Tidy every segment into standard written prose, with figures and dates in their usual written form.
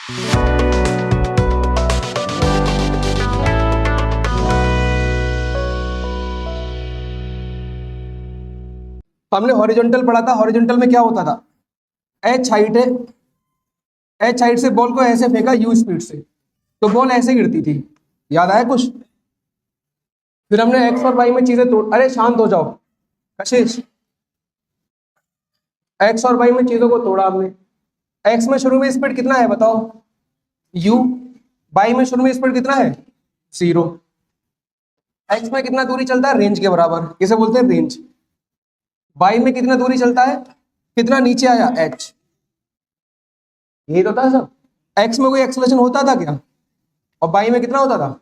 हमने हॉरिजॉन्टल पढ़ा था, हॉरिजॉन्टल में क्या होता था, एच हाइट है, एच हाइट से बॉल को ऐसे फेंका यू स्पीड से, तो बॉल ऐसे गिरती थी, याद आया कुछ। फिर हमने एक्स और वाई में चीजें तोड़, अरे शांत हो जाओ कशिश, एक्स और वाई में चीजों को तोड़ा हमने। एक्स में शुरू में स्पीड कितना है बताओ, यू। वाई में शुरू में स्पीड कितना है, 0। एक्स में कितना दूरी चलता है, रेंज के बराबर, इसे बोलते हैं रेंज। वाई में कितना दूरी चलता है, कितना नीचे आया, एच। यही तो था सब। एक्स में कोई एक्सेलरेशन होता था क्या, और वाई में कितना होता था,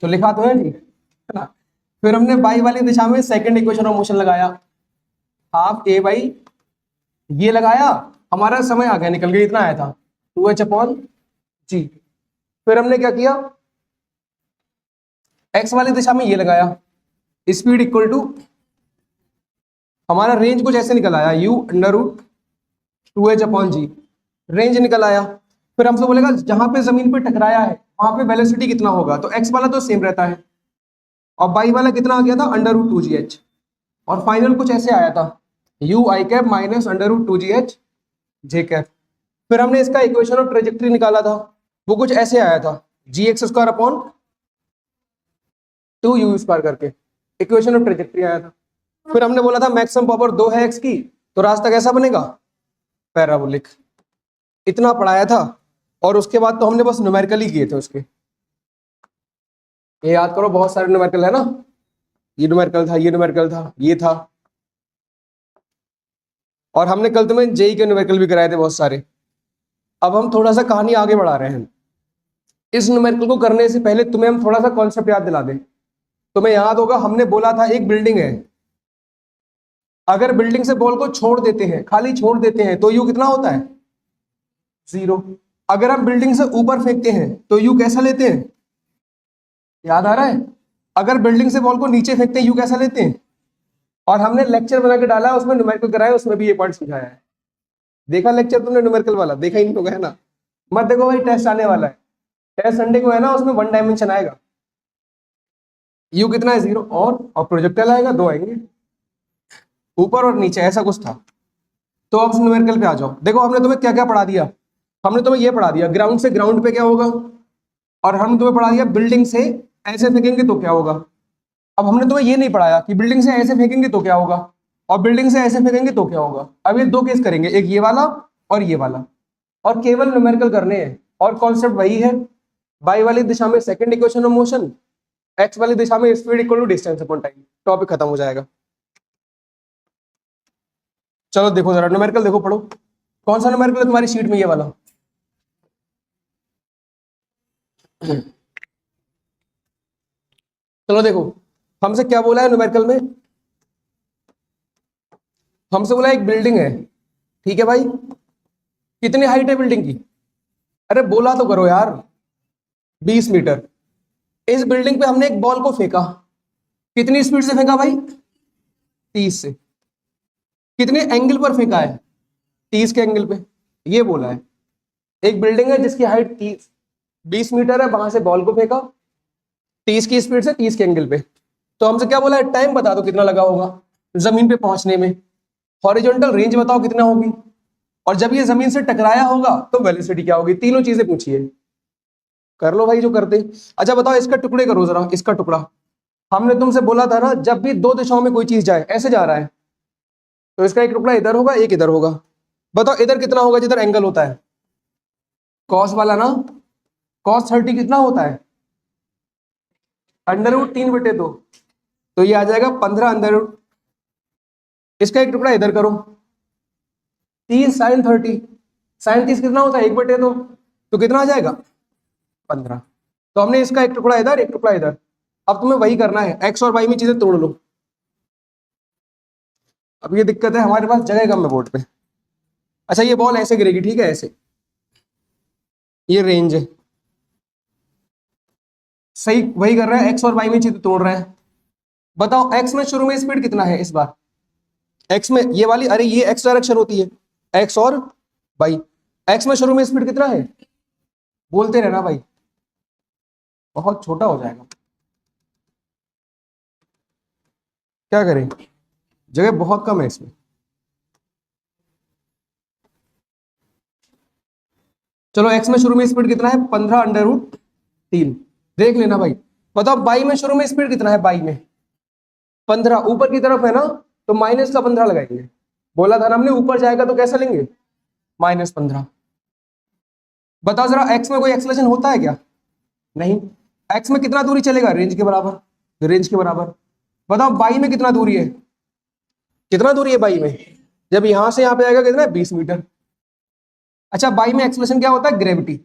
तो लिखा तो है जी, है ना। फिर हमने वाई वाली दिशा में सेकंड इक्वेशन ऑफ मोशन लगाया, हाफ ए बाई, ये लगाया, हमारा समय आ गया, निकल गया, इतना आया था 2h अपॉन जी। फिर हमने क्या किया, एक्स वाली दिशा में ये लगाया, स्पीड इक्वल टू, हमारा रेंज कुछ ऐसे निकल आया, U under root 2h upon G, range निकल आया। फिर हमसे बोलेगा जहां पे जमीन पे टकराया है वहां पे वेलोसिटी कितना होगा, तो एक्स वाला तो सेम रहता है, और वाई वाला कितना आ गया था, अंडर रूट 2gh, और फाइनल कुछ ऐसे आया था, U I cap minus under root 2gh J cap. फिर हमने इसका इक्वेशन ऑफ ट्रेजेक्ट्री निकाला था, वो कुछ ऐसे आया था, G X square upon 2u square करके इक्वेशन ऑफ ट्रेजेक्ट्री आया था। फिर हमने बोला था मैक्सिमम पावर 2 है एक्स की, तो रास्ता कैसा बनेगा, पैराबोलिक। इतना पढ़ाया था, और उसके बाद तो हमने बस न्यूमेरिकल ही किए थे उसके। ये याद करो, बहुत सारे न्यूमेरिकल है ना, ये न्यूमेरिकल था, ये न्यूमेरिकल था, ये था, और हमने कल तुम्हें जेई के न्यूमेरिकल भी कराए थे बहुत सारे। अब हम थोड़ा सा कहानी आगे बढ़ा रहे हैं। इस न्यूमेरिकल को करने से पहले तुम्हें हम थोड़ा सा कॉन्सेप्ट याद दिला दें। तुम्हें याद होगा हमने बोला था एक बिल्डिंग है, अगर बिल्डिंग से बॉल को छोड़ देते हैं, खाली छोड़ देते हैं, तो यू कितना होता है, 0। अगर हम बिल्डिंग से ऊपर फेंकते हैं तो यू कैसा लेते हैं, याद आ रहा है। अगर बिल्डिंग से बॉल को नीचे फेंकते हैं यू कैसा लेते हैं, और हमने लेक्चर बना के डाला है, उसमें न्यूमेरिकल कराया, उसमें भी ये पॉइंट समझाया है। देखा लेक्चर तुमने न्यूमेरिकल वाला, देखा ही नहीं होगा, है ना। मत देखो भाई, टेस्ट आने वाला है, टेस्ट संडे को है ना, उसमें 1 डायमेंशन आएगा, यू कितना है, 0, और प्रोजेक्टाइल आएगा, 2 आएंगे, ऊपर और नीचे, ऐसा कुछ था। तो अब न्यूमेरिकल पे आ जाओ। देखो हमने तुम्हें क्या क्या पढ़ा दिया, हमने तुम्हें ये पढ़ा दिया ग्राउंड से ग्राउंड पे क्या होगा, और हमने तुम्हें पढ़ा दिया बिल्डिंग से ऐसे फेंकेंगे तो क्या होगा। अब हमने तुम्हें ये नहीं पढ़ाया कि बिल्डिंग से ऐसे फेंकेंगे तो क्या होगा, और बिल्डिंग से ऐसे फेंकेंगे तो क्या होगा। अब ये 2 केस करेंगे, एक ये वाला और ये वाला, और केवल न्यूमेरिकल करने हैं, और कॉन्सेप्ट वही है, वाई वाली दिशा में second equation of motion, X वाली दिशा में speed equal to distance upon time, topic खत्म हो जाएगा। चलो देखो जरा न्यूमेरिकल, देखो पढ़ो, कौन सा न्यूमेरिकल है तुम्हारी शीट में, ये वाला। चलो देखो, हमसे क्या बोला है न्यूमेरिकल में, हमसे बोला एक बिल्डिंग है, ठीक है भाई, कितनी हाइट है बिल्डिंग की, अरे बोला तो करो यार, 20 मीटर। इस बिल्डिंग पे हमने एक बॉल को फेंका, कितनी स्पीड से फेंका भाई, 30 से। कितने एंगल पर फेंका है, 30 के एंगल पे, ये बोला है। एक बिल्डिंग है जिसकी हाइट 20 मीटर है, वहां से बॉल को फेंका 30 की स्पीड से 30 के एंगल पे। तो हमसे क्या बोला है, टाइम बता दो कितना लगा होगा जमीन पे पहुंचने में, हॉरिजॉन्टल रेंज बताओ कितना होगी, और जब ये जमीन से टकराया होगा तो वेलोसिटी क्या होगी। तीनों चीजें पूछिए, कर लो भाई जो करते। अच्छा बताओ, इसका टुकड़े करो जरा, इसका टुकड़ा। हमने तुमसे बोला था ना, जब भी 2 दिशाओं में कोई चीज जाए, ऐसे जा रहा है, तो इसका एक टुकड़ा इधर होगा, एक इधर होगा। बताओ इधर कितना होगा, जिधर एंगल होता है, कॉस वाला ना, कॉस 30 कितना होता है, अंडर रूट 3/2, तो ये आ जाएगा 15 अंडर रूट। इसका एक टुकड़ा इधर करो, 30 साइन 30, साइन 30 कितना होता है, 1/2, तो कितना आ जाएगा, 15। तो हमने इसका एक टुकड़ा इधर, एक टुकड़ा इधर। अब तुम्हें वही करना है, एक्स और वाई में चीजें तोड़ लो। अब ये दिक्कत है, हमारे पास जगह कम है बोर्ड पे। अच्छा ये बॉल ऐसे गिरेगी, ठीक है, ऐसे, ये रेंज है, सही वही कर रहा है, एक्स और वाई में चीजें तोड़ रहे हैं। बताओ एक्स में शुरू में स्पीड कितना है इस बार, एक्स में ये वाली, अरे ये एक्स डायरेक्शन होती है, एक्स और वाई। एक्स में शुरू में स्पीड कितना है, बोलते रहना भाई, बहुत छोटा हो जाएगा, क्या करें, जगह बहुत कम है इसमें। चलो एक्स में शुरू में स्पीड कितना है, 15√3, देख लेना भाई। बताओ बाई में शुरू में स्पीड कितना है, बाई में 15, ऊपर की तरफ है ना, तो माइनस का 15 लगाएंगे। बोला था ना हमने ऊपर जाएगा तो कैसा लेंगे, -15। बताओ जरा एक्स में कोई एक्सलेशन होता है क्या, नहीं। एक्स में कितना दूरी चलेगा, रेंज के बराबर, रेंज के बराबर। बताओ बाई में कितना दूरी है, कितना दूरी है बाई में, जब यहां से यहां पे आएगा कितना है, 20 मीटर। अच्छा बाई में एक्सलेशन क्या होता है, ग्रेविटी।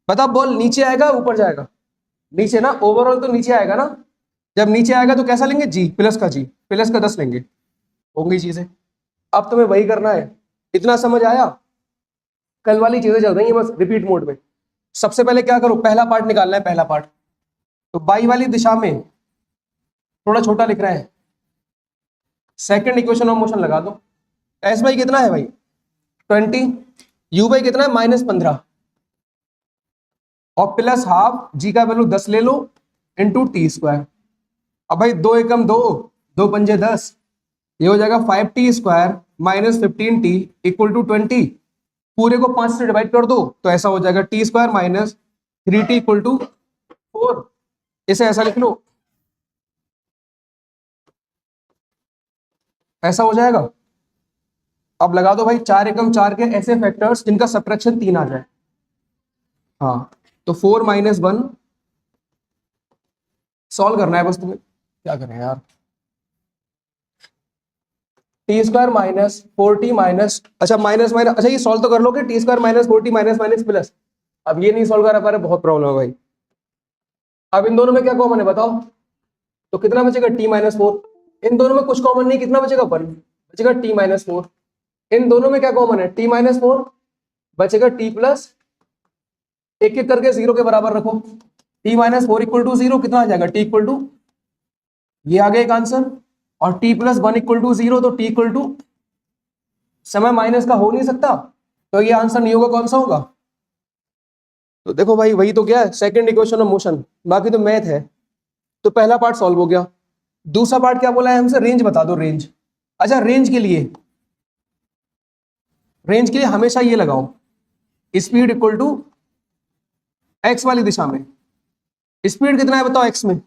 बताओ बॉल नीचे आएगा ऊपर जाएगा, नीचे ना, ओवरऑल तो नीचे आएगा ना, जब नीचे आएगा तो कैसा लेंगे, जी प्लस का, जी प्लस का 10 लेंगे, होंगी चीजें। अब तुम्हें वही करना है, इतना समझ आया, कल वाली चीजें चल रही हैं बस रिपीट मोड में। सबसे पहले क्या करो, पहला पार्ट निकालना है, पहला पार्ट। तो बाई वाली दिशा में थोड़ा छोटा लिख रहे हैं, सेकंड इक्वेशन ऑफ मोशन लगा दो। एस बाई कितना है भाई 20, यू बाई कितना है -15, और प्लस हाफ, जी का वैल्यू 10 ले लो, इंटू टी²। अब भाई 2 एकम 2, 2 पंजे 10, ये हो जाएगा 5t² -15t इक्वल टू 20। पूरे को 5 से डिवाइड कर दो तो ऐसा हो जाएगा t² -3t इक्वल टू 4। इसे ऐसा लिख लो, ऐसा हो जाएगा। अब लगा दो भाई 4 एकम 4 के ऐसे फैक्टर्स जिनका सब्ट्रैक्शन 3 आ जाए। हाँ तो 4 - 1 सॉल्व करना है बस तुम्हें, क्या करें यार। t² -4t माइनस, अच्छा माइनस माइनस, अच्छा ये सॉल्व तो कर लोगे, t² -4t minus minus plus. अब ये नहीं सॉल्व कर पा रहे, बहुत प्रॉब्लम है भाई। अब इन दोनों में क्या कॉमन है बताओ, तो कितना बचेगा t-4। इन दोनों में कुछ कॉमन नहीं, कितना बचेगा 1 बचेगा t-4। इन दोनों में क्या कॉमन है, t-4 बचेगा t प्लस, एक एक करके 0 के बराबर रखो। t-4 इक्वल टू 0 कितना आ जाएगा, t इक्वल टू, ये आ गया एक आंसर। और t + 1 इक्वल टू 0, तो t इक्वल टू, समय माइनस का हो नहीं सकता, तो ये आंसर नहीं होगा, कौन सा होगा। तो देखो भाई वही तो क्या है, सेकंड इक्वेशन ऑफ मोशन, बाकी तो मैथ है। तो पहला पार्ट सॉल्व हो गया। दूसरा पार्ट क्या बोला है हमसे, रेंज बता दो, रेंज। अच्छा रेंज के लिए, रेंज के लिए हमेशा ये लगाओ, स्पीड इक्वल टू एक्स वाली दिशा में। स्पीड कितना है बताओ एक्स में,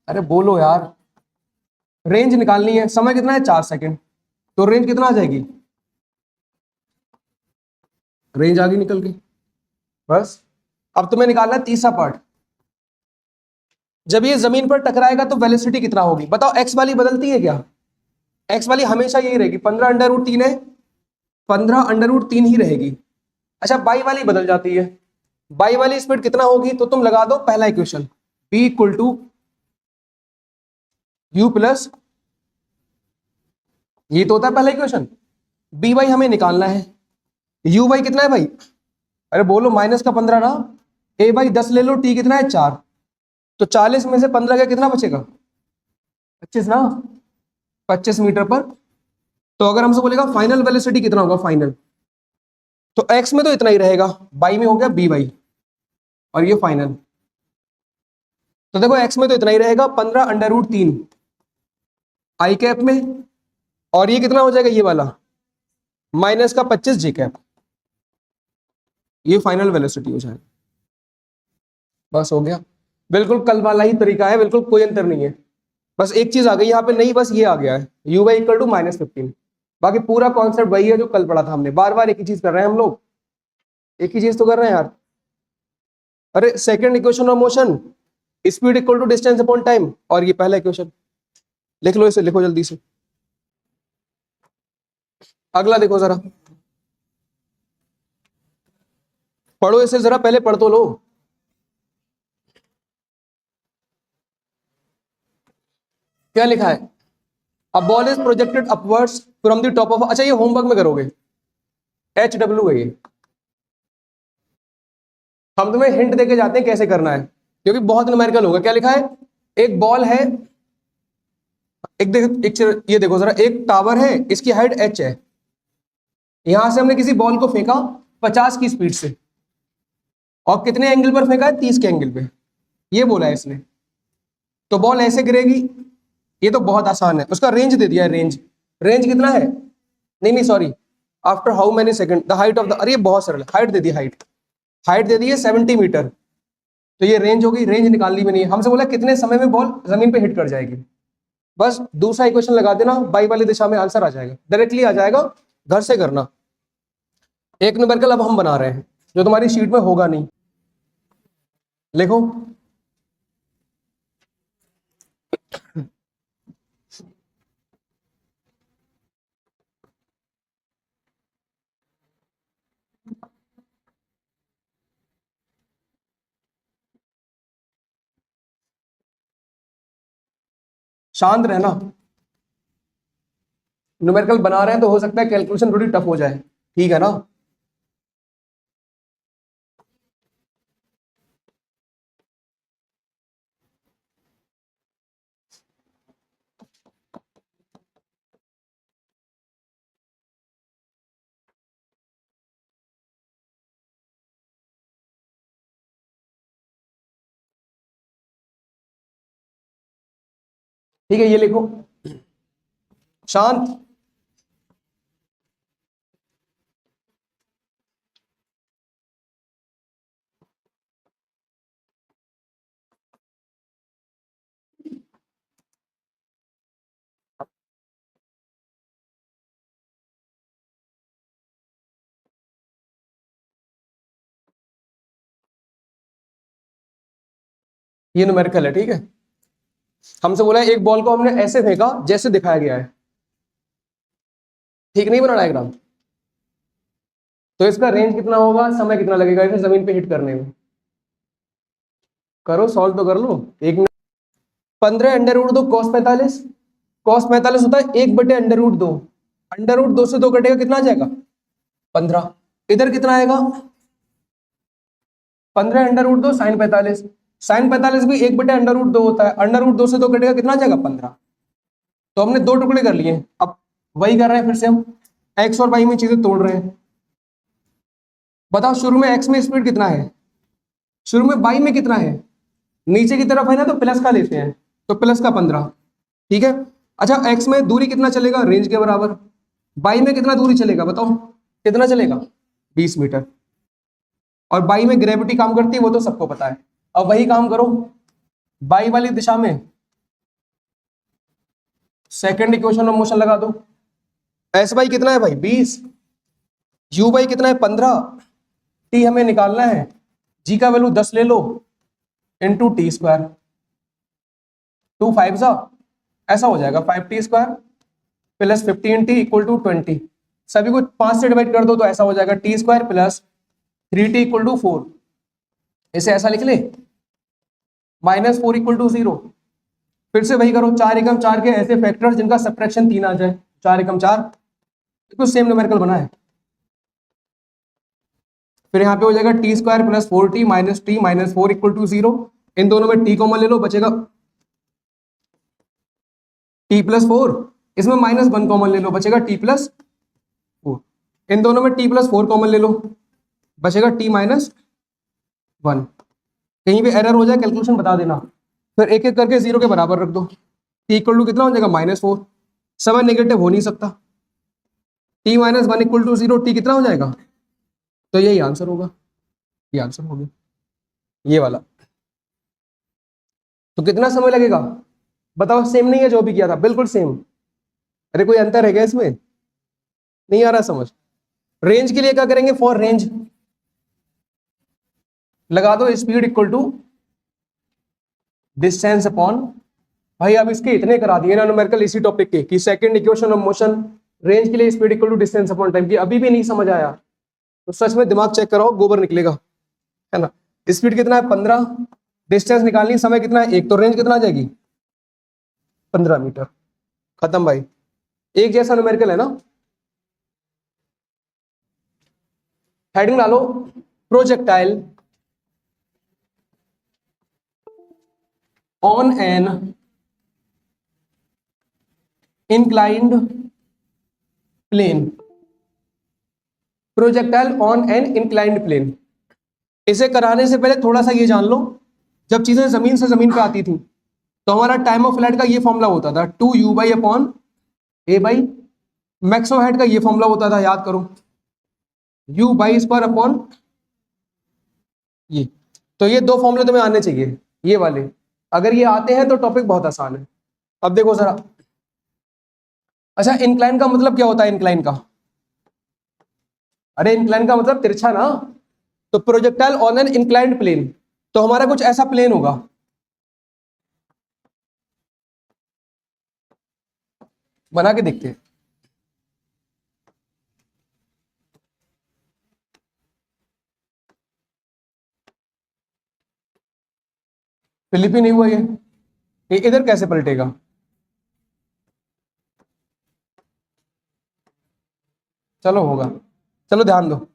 अरे बोलो यार, रेंज निकालनी है, समय कितना है 4 सेकंड, तो रेंज कितना आ जाएगी, रेंज आ गई निकल के। बस अब तुम्हें निकालना है तीसरा पार्ट, जब ये जमीन पर टकराएगा तो वेलोसिटी कितना होगी। बताओ एक्स वाली बदलती है क्या, एक्स वाली हमेशा यही रहेगी, 15√3 है, 15√3 ही रहेगी। अच्छा बाई वाली बदल जाती है, बाई वाली स्पीड कितना होगी, तो तुम लगा दो पहला equation, b equal to U plus, ये तो होता है पहला इक्वेशन, बी वाई हमें निकालना है, यू वाई कितना है भाई, अरे बोलो -15 ना, ए बाई 10 ले लो, टी कितना है 4, तो 40 में से 15 का कितना बचेगा, 25 ना, 25 मीटर पर। तो अगर हमसे बोलेगा फाइनल वेलोसिटी कितना होगा फाइनल, तो एक्स में तो इतना ही रहेगा, बाई में हो गया बी वाई, और ये फाइनल। तो देखो एक्स में तो इतना ही रहेगा 15√3 आई कैप में, और ये कितना हो जाएगा ये वाला माइनस का 25 जी कैप, ये फाइनल वेलोसिटी हो जाएगा। बस हो गया, बिल्कुल कल वाला ही तरीका है, बिल्कुल कोई अंतर नहीं है। बस एक चीज आ गई यहाँ पे नहीं, बस ये आ गया है यू वाई इक्वल टू -15। बाकी पूरा कॉन्सेप्ट वही है जो कल पढ़ा था हमने, बार बार एक ही चीज कर रहे हैं हम लोग, एक ही चीज तो कर रहे हैं यार। अरे second equation of motion, speed equal to distance upon time, और ये पहला इक्वेशन, लिख लो इसे, लिखो जल्दी से। अगला देखो जरा, पढ़ो इसे जरा, पहले पढ़ तो लो। क्या लिखा है, a ball is projected upwards from the top of, अच्छा ये होमवर्क में करोगे, HW है ये, हम तुम्हें हिंट देके जाते हैं कैसे करना है, क्योंकि बहुत न्यूमेरिकल होगा। क्या लिखा है, एक बॉल है, एक ये देखो जरा, एक टावर है, इसकी हाइट h है, यहां से हमने किसी बॉल को फेंका 50 की स्पीड से, और कितने एंगल पर फेंका है? 30 के एंगल पे, ये बोला है इसने। तो बॉल ऐसे गिरेगी, ये तो बहुत आसान है। उसका रेंज दे दिया है, रेंज, रेंज कितना है? नहीं नहीं sorry, after how many second the height of the, अरे ये बहुत सरल है, हाइट दे दी, हाइट, हाइट दे दी है 70 मीटर। तो ये रेंज होगी, रेंज निकालनी भी नहीं है, हमसे बोला कितने समय में बॉल जमीन पे हिट कर जाएगी। बस दूसरा इक्वेशन लगा देना, बाई वाली दिशा में आंसर आ जाएगा, डायरेक्टली आ जाएगा, घर से करना। एक न्यूमेरिकल अब हम बना रहे हैं जो तुम्हारी शीट में होगा नहीं, लिखो। शांत रहना, न्यूमेरिकल बना रहे हैं तो हो सकता है कैलकुलेशन थोड़ी टफ हो जाए, ठीक है ना? ठीक है, ये लिखो, शांत। ये न्यूमेरिकल है, ठीक है। हमसे बोला है एक बॉल को हमने ऐसे फेंका जैसे दिखाया गया है, ठीक नहीं बना डायग्राम? तो इसका रेंज कितना होगा, समय कितना लगेगा इसे जमीन पे हिट करने में? करो, सॉल्व तो कर लो। एक 15 √2 cos 45, cos 45 होता है 1/√2, √2 से 2 कटेगा, कितना आ जाएगा? 15। इधर कितना आएगा? 15 √2 sin 45, sin 45 भी 1/√2 होता है, √2 से 2 कटेगा, कितना आ जाएगा? 15। तो हमने दो टुकड़े कर लिए, अब वही कर रहे हैं फिर से हम, एक्स और वाई में चीजें तोड़ रहे हैं। बताओ शुरू में एक्स में स्पीड कितना है, शुरू में वाई में कितना है? नीचे की तरफ है ना, तो प्लस का लेते हैं, तो प्लस का 15, ठीक है। अच्छा, एक्स में दूरी कितना चलेगा? रेंज के बराबर। वाई में कितना दूरी चलेगा बताओ, कितना चलेगा? 20 मीटर। और वाई में ग्रेविटी काम करती है, वो तो सबको पता है। अब वही काम करो वाई वाली दिशा में, सेकंड इक्वेशन ऑफ मोशन लगा दो। एस बाई कितना है भाई? 20। यू बाई कितना है? 15। टी हमें निकालना है, जी का वैल्यू 10 ले लो, इंटू टी स्क्वायर, 2 5 सा, ऐसा हो जाएगा 5t² plus 15t equal to 20। सभी को 5 से डिवाइड कर दो तो ऐसा हो जाएगा t² plus 3t equal to 4। इसे ऐसा लिख ले, -4 इक्वल टू 0। फिर से वही करो, 4 एकम 4 के ऐसे फैक्टर्स जिनका सब्ट्रैक्शन 3 आ जाए, 4 एकम 4, तो सेम न्यूमेरिकल बना है। फिर यहाँ पे हो जाएगा t² plus 4t minus t minus 4 equal to 0। इन दोनों में t कॉमन ले लो, बचेगा t प्लस 4, इसमें -1 कॉमन ले लो, बचेगा t प्लस 4। इन दोनों में t प्लस 4 कॉमन ले लो, बचेगा t माइनस 1। कहीं पे एरर हो जाए कैलकुलेशन बता देना। फिर एक एक करके 0 के बराबर रख दो, t इक्वल टू कितना हो जाएगा? -4। समय नेगेटिव हो नहीं सकता, t minus 1 equal to 0, t कितना हो जाएगा? तो यही आंसर होगा, ये आंसर हो गया, ये वाला। तो कितना समय लगेगा बताओ? सेम नहीं है जो भी किया था, बिल्कुल सेम। अरे कोई अंतर है क्या इसमें? नहीं आ रहा समझ? रेंज के लिए क्या करेंगे? फॉर रेंज लगा दो speed equal to distance upon, भाई अब इसके इतने करा दिए ना न्यूमेरिकल इसी टॉपिक के, कि second equation of motion, range के लिए speed equal to distance upon time, की अभी भी नहीं समझ आया तो सच में दिमाग चेक कराओ, गोबर निकलेगा, है ना। स्पीड कितना है? 15, डिस्टेंस निकालनी, समय कितना है? 1, तो रेंज कितना आ जाएगी? 15 मीटर। खत्म भाई, एक जैसा न्यूमेरिकल है ना। हेडिंग डालो, projectile on an inclined plane projectile on an inclined plane. इसे कराने से पहले थोड़ा सा ये जान लो, जब चीजें जमीन से जमीन पे आती थी तो हमारा टाइम ऑफ फ्लाइट का ये फॉर्मूला होता था 2u/a/, मैक्सिमम हाइट का ये फॉर्मूला होता था, याद करो, u/2 ये। तो ये दो फॉर्मूले तुम्हें आने चाहिए, ये वाले। अगर ये आते हैं तो टॉपिक बहुत आसान है। अब देखो जरा, अच्छा इंक्लाइन का मतलब क्या होता है? इंक्लाइन का, अरे इंक्लाइन का मतलब तिरछा ना। तो projectile on an inclined plane, तो हमारा कुछ ऐसा प्लेन होगा, बना के देखते हैं। फिलिप ही नहीं हुआ ये इधर कैसे पलटेगा? चलो होगा, चलो ध्यान दो,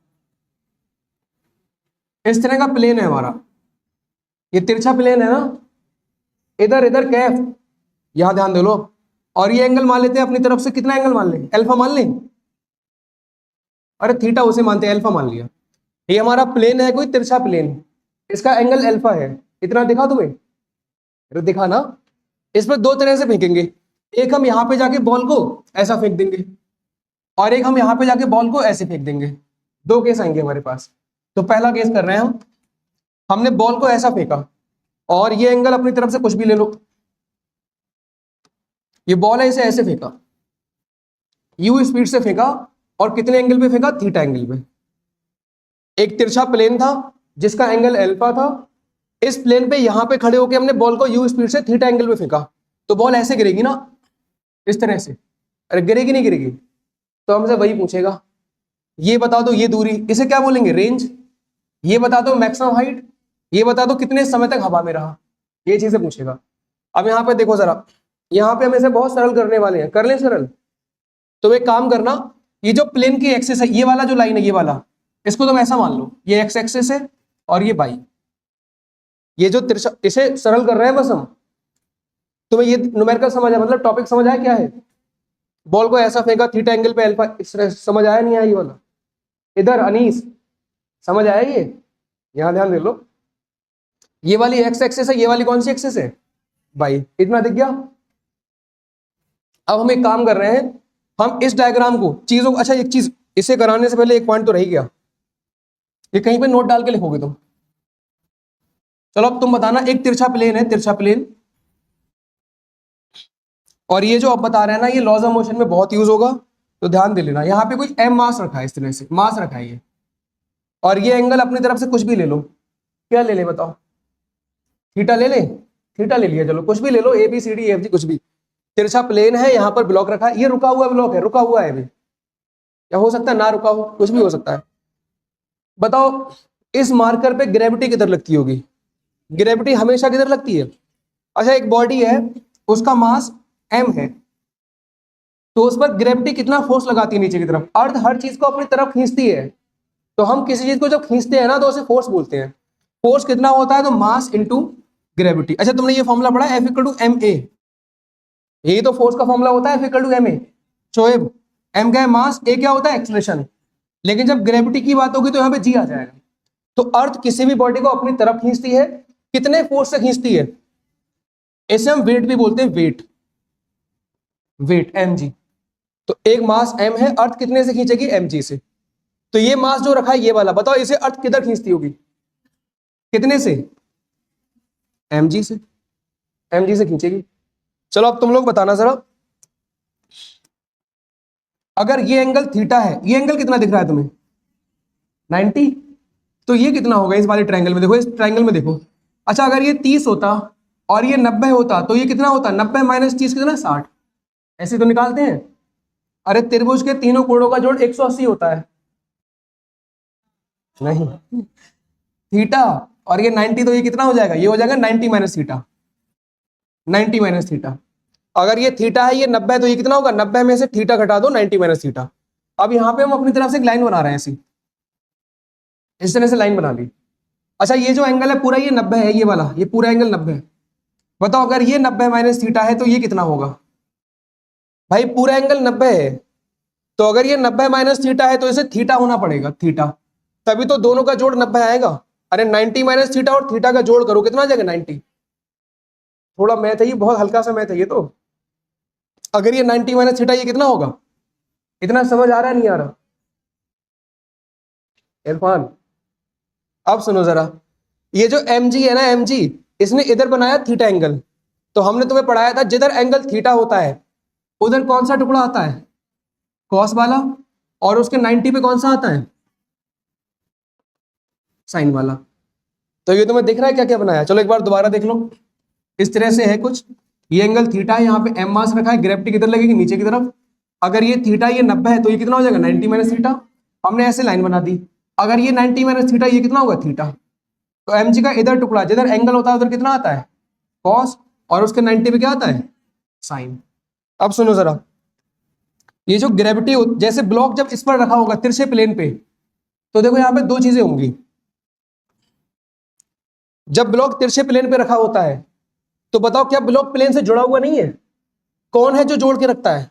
इस तरह का प्लेन है हमारा, ये तिरछा प्लेन है ना, इधर इधर कैफ, यहां ध्यान दे लो। और ये एंगल मान लेते हैं अपनी तरफ से, कितना एंगल मान लें? अल्फा मान लें। अरे थीटा उसे मानते हैं, अल्फा मान लिया। ये हमारा प्लेन है, कोई तिरछा प्लेन, इसका एंगल अल्फा है, इतना दिखा तुम्हें? अरे दिखा ना। इस पर दो तरह से फेंकेंगे, एक हम यहां पे जाके बॉल को ऐसा फेंक देंगे, और एक हम यहां पे जाके बॉल को ऐसे फेंक देंगे। दो केस आएंगे हमारे पास। तो पहला केस कर रहे हैं हम, हमने बॉल को ऐसा फेंका, और ये एंगल अपनी तरफ से कुछ भी ले लो, ये बॉल है, इसे ऐसे फेंका, यू स्पीड से फेंका, और कितने एंगल पे फेंका? थीटा एंगल पे। एक तिरछा प्लेन था जिसका एंगल अल्फा था, इस प्लेन पे यहां पे खड़े होकर हमने बॉल को यू स्पीड से थीटा एंगल पे फेंका, तो बॉल ऐसे गिरेगी ना, इस तरह से। अरे गिरेगी नहीं गिरेगी? तो हमसे वही पूछेगा, ये बता दो ये दूरी, इसे क्या बोलेंगे? रेंज। ये बता दो मैक्सिमम हाइट, ये बता दो कितने समय तक हवा में रहा, ये चीजें पूछेगा। अब यहाँ पे देखो जरा, यहाँ पे हम इसे बहुत सरल करने वाले हैं, कर लें सरल। तो एक काम करना, ये जो प्लेन की एक्सिस है, ये वाला जो लाइन है, ये वाला, इसको तुम ऐसा मान लो, ये एक्स एक्सिस है और ये वाई, ये जो तिरछा, इसे सरल कर रहे हैं बस हम। तुम्हें ये न्यूमेरिकल समझ आया, मतलब टॉपिक समझ आया क्या है? बॉल को ऐसा फेंका, थीटा एंगल पे अल्फा, समझ आया नहीं आया ये वाला? इधर अनीस समझ आया ये? यहां ध्यान दे लो, ये वाली एक्स एक्सिस है, ये वाली कौन सी एक्सिस है? वाई। इतना दिख गया? अब हम एक काम कर रहे हैं, हम इस डायग्राम को चीजों को, अच्छा एक चीज, इसे कराने से पहले एक पॉइंट तो रह गया, ये कहीं पे नोट डाल के लिखोगे तुम। चलो अब तुम बताना, एक तिरछा प्लेन है, तिरछा प्लेन, और ये जो अब बता रहे हैं ना, ये लॉज ऑफ मोशन में बहुत यूज होगा, तो ध्यान दे लेना। यहाँ पे कोई एम मास रखा है, इस तरह से मास रखा है ये, और ये एंगल अपनी तरफ से कुछ भी ले लो, क्या ले ले बताओ? थीटा ले ले, थीटा ले लिया, चलो कुछ भी ले लो, A B C D F G कुछ भी। तिरछा प्लेन है, यहाँ पर ब्लॉक रखा है, ये रुका हुआ ब्लॉक है, रुका हुआ है अभी, या हो सकता है ना रुका हो, कुछ भी हो सकता है। बताओ इस मार्कर पे ग्रेविटी किधर लगती होगी? ग्रेविटी हमेशा किधर लगती है? अच्छा एक बॉडी है, उसका मास m है, तो उस पर ग्रेविटी कितना फोर्स लगाती है नीचे की तरफ? अर्थ हर चीज को अपनी तरफ खींचती है, तो हम किसी चीज को जब खींचते हैं ना, तो उसे फोर्स बोलते हैं। फोर्स कितना होता है? तो मास इंटू ग्रेविटी। अच्छा तुमने ये फॉर्मूला पढ़ा, F equal to M A, यही तो फोर्स का फॉर्मूला होता है, F equal to M A. Shoaib, m क्या है? मास, a क्या होता है? एक्सेलरेशन। लेकिन जब ग्रेविटी की बात होगी तो यहाँ पे g आ जाएगा। तो अर्थ किसी भी बॉडी को अपनी तरफ खींचती है, कितने फोर्स से खींचती है? इसे हम वेट भी बोलते हैं, वेट, वेट mg। तो एक मास m है, अर्थ कितने से खींचेगी? mg से। तो ये मास जो रखा है ये वाला, बताओ इसे अर्थ किधर खींचती होगी? कितने से? mg से, mg से खींचेगी। चलो अब तुम लोग बताना जरा, अगर ये एंगल थीटा है, ये एंगल कितना दिख रहा है तुम्हें? 90। तो ये कितना होगा इस वाले ट्रायंगल में? देखो इस ट्रायंगल में देखो, अच्छा अगर ये 30 होता और ये 90 होता, तो ये कितना होता? 90 माइनस 30 कितना? 60। ऐसे तो निकालते हैं। अरे त्रिभुज के तीनों कोणों का जोड़ 180 होता है। नहीं, थीटा और ये 90, तो ये कितना हो जाएगा? ये हो जाएगा 90 माइनस थीटा, 90 माइनस थीटा। अगर ये थीटा है, ये 90 है, तो ये कितना होगा? 90 में से थीटा घटा दो, 90 माइनस थीटा। अब यहाँ पे हम अपनी तरफ से एक लाइन बना रहे हैं ऐसी, इस तरह से लाइन बना ली। अच्छा ये जो एंगल है पूरा, ये 90 है, ये वाला, ये पूरा एंगल 90 है। बताओ अगर ये 90 माइनस थीटा है तो ये कितना होगा? भाई पूरा एंगल 90 है, तो अगर ये 90 माइनस थीटा है तो इसे थीटा होना पड़ेगा, थीटा, तभी तो दोनों का जोड़ 90 आएगा। अरे 90 माइनस थीटा और थीटा का जोड़ करो, कितना आ जाएगा 90। थोड़ा मैथ है ये, बहुत हल्का सा मैथ है ये तो। अगर ये 90 माइनस थीटा, ये कितना होगा, इतना समझ आ रहा है नहीं आ रहा इरफान? अब सुनो जरा, ये जो mg है ना, mg, इसने इधर बनाया थीटा एंगल। तो हमने तुम्हें पढ़ाया था जिधर एंगल थीटा होता है उधर कौन सा टुकड़ा आता है, कॉस वाला, और उसके 90 पे कौन सा आता है, साइन वाला। तो ये तुम्हें दिख रहा है क्या क्या बनाया? चलो एक बार दोबारा देख लो। इस तरह से है कुछ, ये एंगल थीटा है, यहाँ पे एम मास रखा है, ग्रेविटी किधर लगेगी, नीचे की तरफ। अगर ये थीटा ये 90 है तो ये कितना हो जाएगा 90 माइनस थीटा। हमने ऐसे लाइन बना दी। अगर ये 90 माइनस थीटा, ये कितना होगा थीटा। तो एम जी का इधर टुकड़ा जिधर एंगल होता है उधर कितना आता है, कॉस, और उसके 90 पे क्या आता है, साइन। अब सुनो जरा, ये जो ग्रेविटी, जैसे ब्लॉक जब इस पर रखा होगा तिरछे प्लेन पे, तो देखो यहाँ पे दो चीजें होंगी। जब ब्लॉक तिरछे प्लेन पे रखा होता है तो बताओ क्या ब्लॉक प्लेन से जुड़ा हुआ नहीं है? कौन है जो जोड़ के रखता है,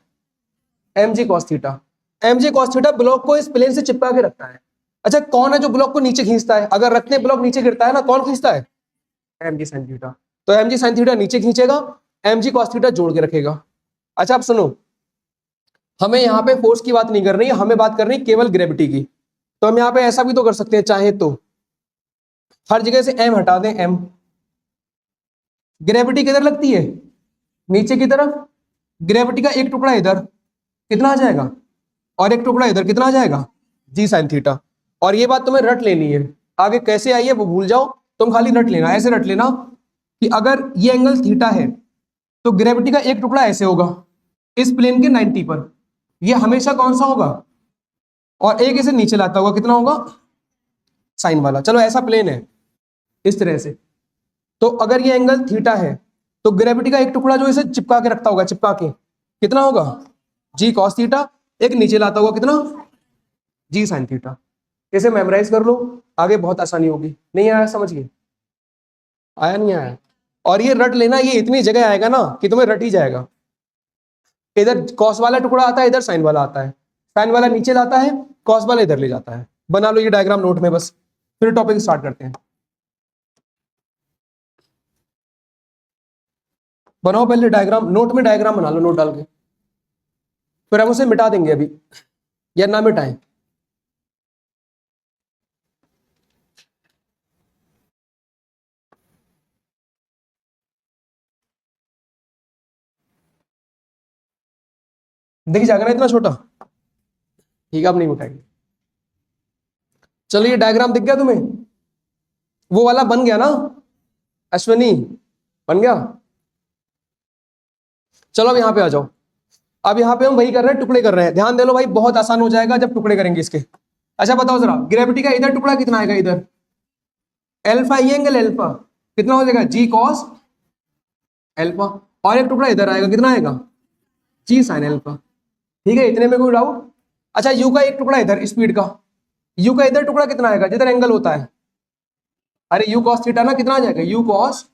M G cos theta. M G cos theta block को इस प्लेन से चिपका के रखता है। अच्छा, कौन है जो ब्लॉक को नीचे खींचता है? अगर रखते ब्लॉक नीचे गिरता है ना, कौन खींचता है, एम जी साइन थीटा। तो एम जी साइन थीटा नीचे खींचेगा, एम जी कॉस थीटा जोड़ के रखेगा। अच्छा अब सुनो, हमें यहाँ पे फोर्स की बात नहीं कर रही है, हमें बात करनी केवल ग्रेविटी की। तो हम यहाँ पे ऐसा भी तो कर सकते हैं चाहे तो, हर जगह से एम हटा दें, एम, ग्रेविटी किधर लगती है, नीचे की तरफ। ग्रेविटी का एक टुकड़ा इधर, कितना आ जाएगा, और एक टुकड़ा इधर, कितना आ जाएगा, जी साइन थीटा। और ये बात तुम्हें रट लेनी है, आगे कैसे आई है वो भूल जाओ, तुम खाली रट लेना। ऐसे रट लेना कि अगर ये एंगल थीटा है तो ग्रेविटी का एक टुकड़ा ऐसे होगा इस प्लेन के 90 पर, ये हमेशा कौन सा होगा, और एक इसे नीचे लाता होगा, कितना होगा, साइन वाला। चलो ऐसा प्लेन है इस तरह से, तो अगर ये एंगल थीटा है तो ग्रेविटी का एक टुकड़ा जो इसे चिपका के रखता होगा, चिपका के, कितना होगा, जी कॉस थीटा, एक नीचे लाता होगा, कितना, जी साइन थीटा। इसे मेमोराइज कर लो, आगे बहुत आसानी होगी। नहीं आया समझिए, आया नहीं आया? और ये रट लेना, ये इतनी जगह आएगा ना कि तुम्हें रट ही जाएगा। इधर कॉस वाला टुकड़ा आता है, इधर साइन वाला आता है, साइन वाला नीचे लाता है, कॉस वाला इधर ले जाता है। बना लो ये डायग्राम नोट में बस, फिर टॉपिक स्टार्ट करते हैं। बनाओ पहले डायग्राम, नोट में डायग्राम बना लो, नोट डाल के, फिर हम उसे मिटा देंगे अभी, या ना मिटाएं। दिख जाएगा ना इतना छोटा, ठीक है, अब नहीं उठाएंगे। चलो ये डायग्राम दिख गया तुम्हें, वो वाला बन गया ना अश्विनी, बन गया। चलो अब यहाँ पे आ जाओ। अब यहाँ पे हम वही कर रहे हैं, टुकड़े कर रहे हैं, ध्यान दे लो भाई, बहुत आसान हो जाएगा जब टुकड़े करेंगे इसके। अच्छा बताओ जरा, ग्रेविटी का इधर टुकड़ा कितना आएगा, इधर एल्फा, ये एंगल एल्फा कितना हो जाएगा, जी कॉस एल्फा, और एक टुकड़ा इधर आएगा, कितना आएगा, जी साइन एल्फा। ठीक है, इतने में कोई डाउट? अच्छा यू का एक टुकड़ा इधर, स्पीड का, यू का इधर टुकड़ा कितना आएगा जिधर एंगल होता है, अरे यू कॉस थीटा ना, कितना आ जाएगा, यू कॉस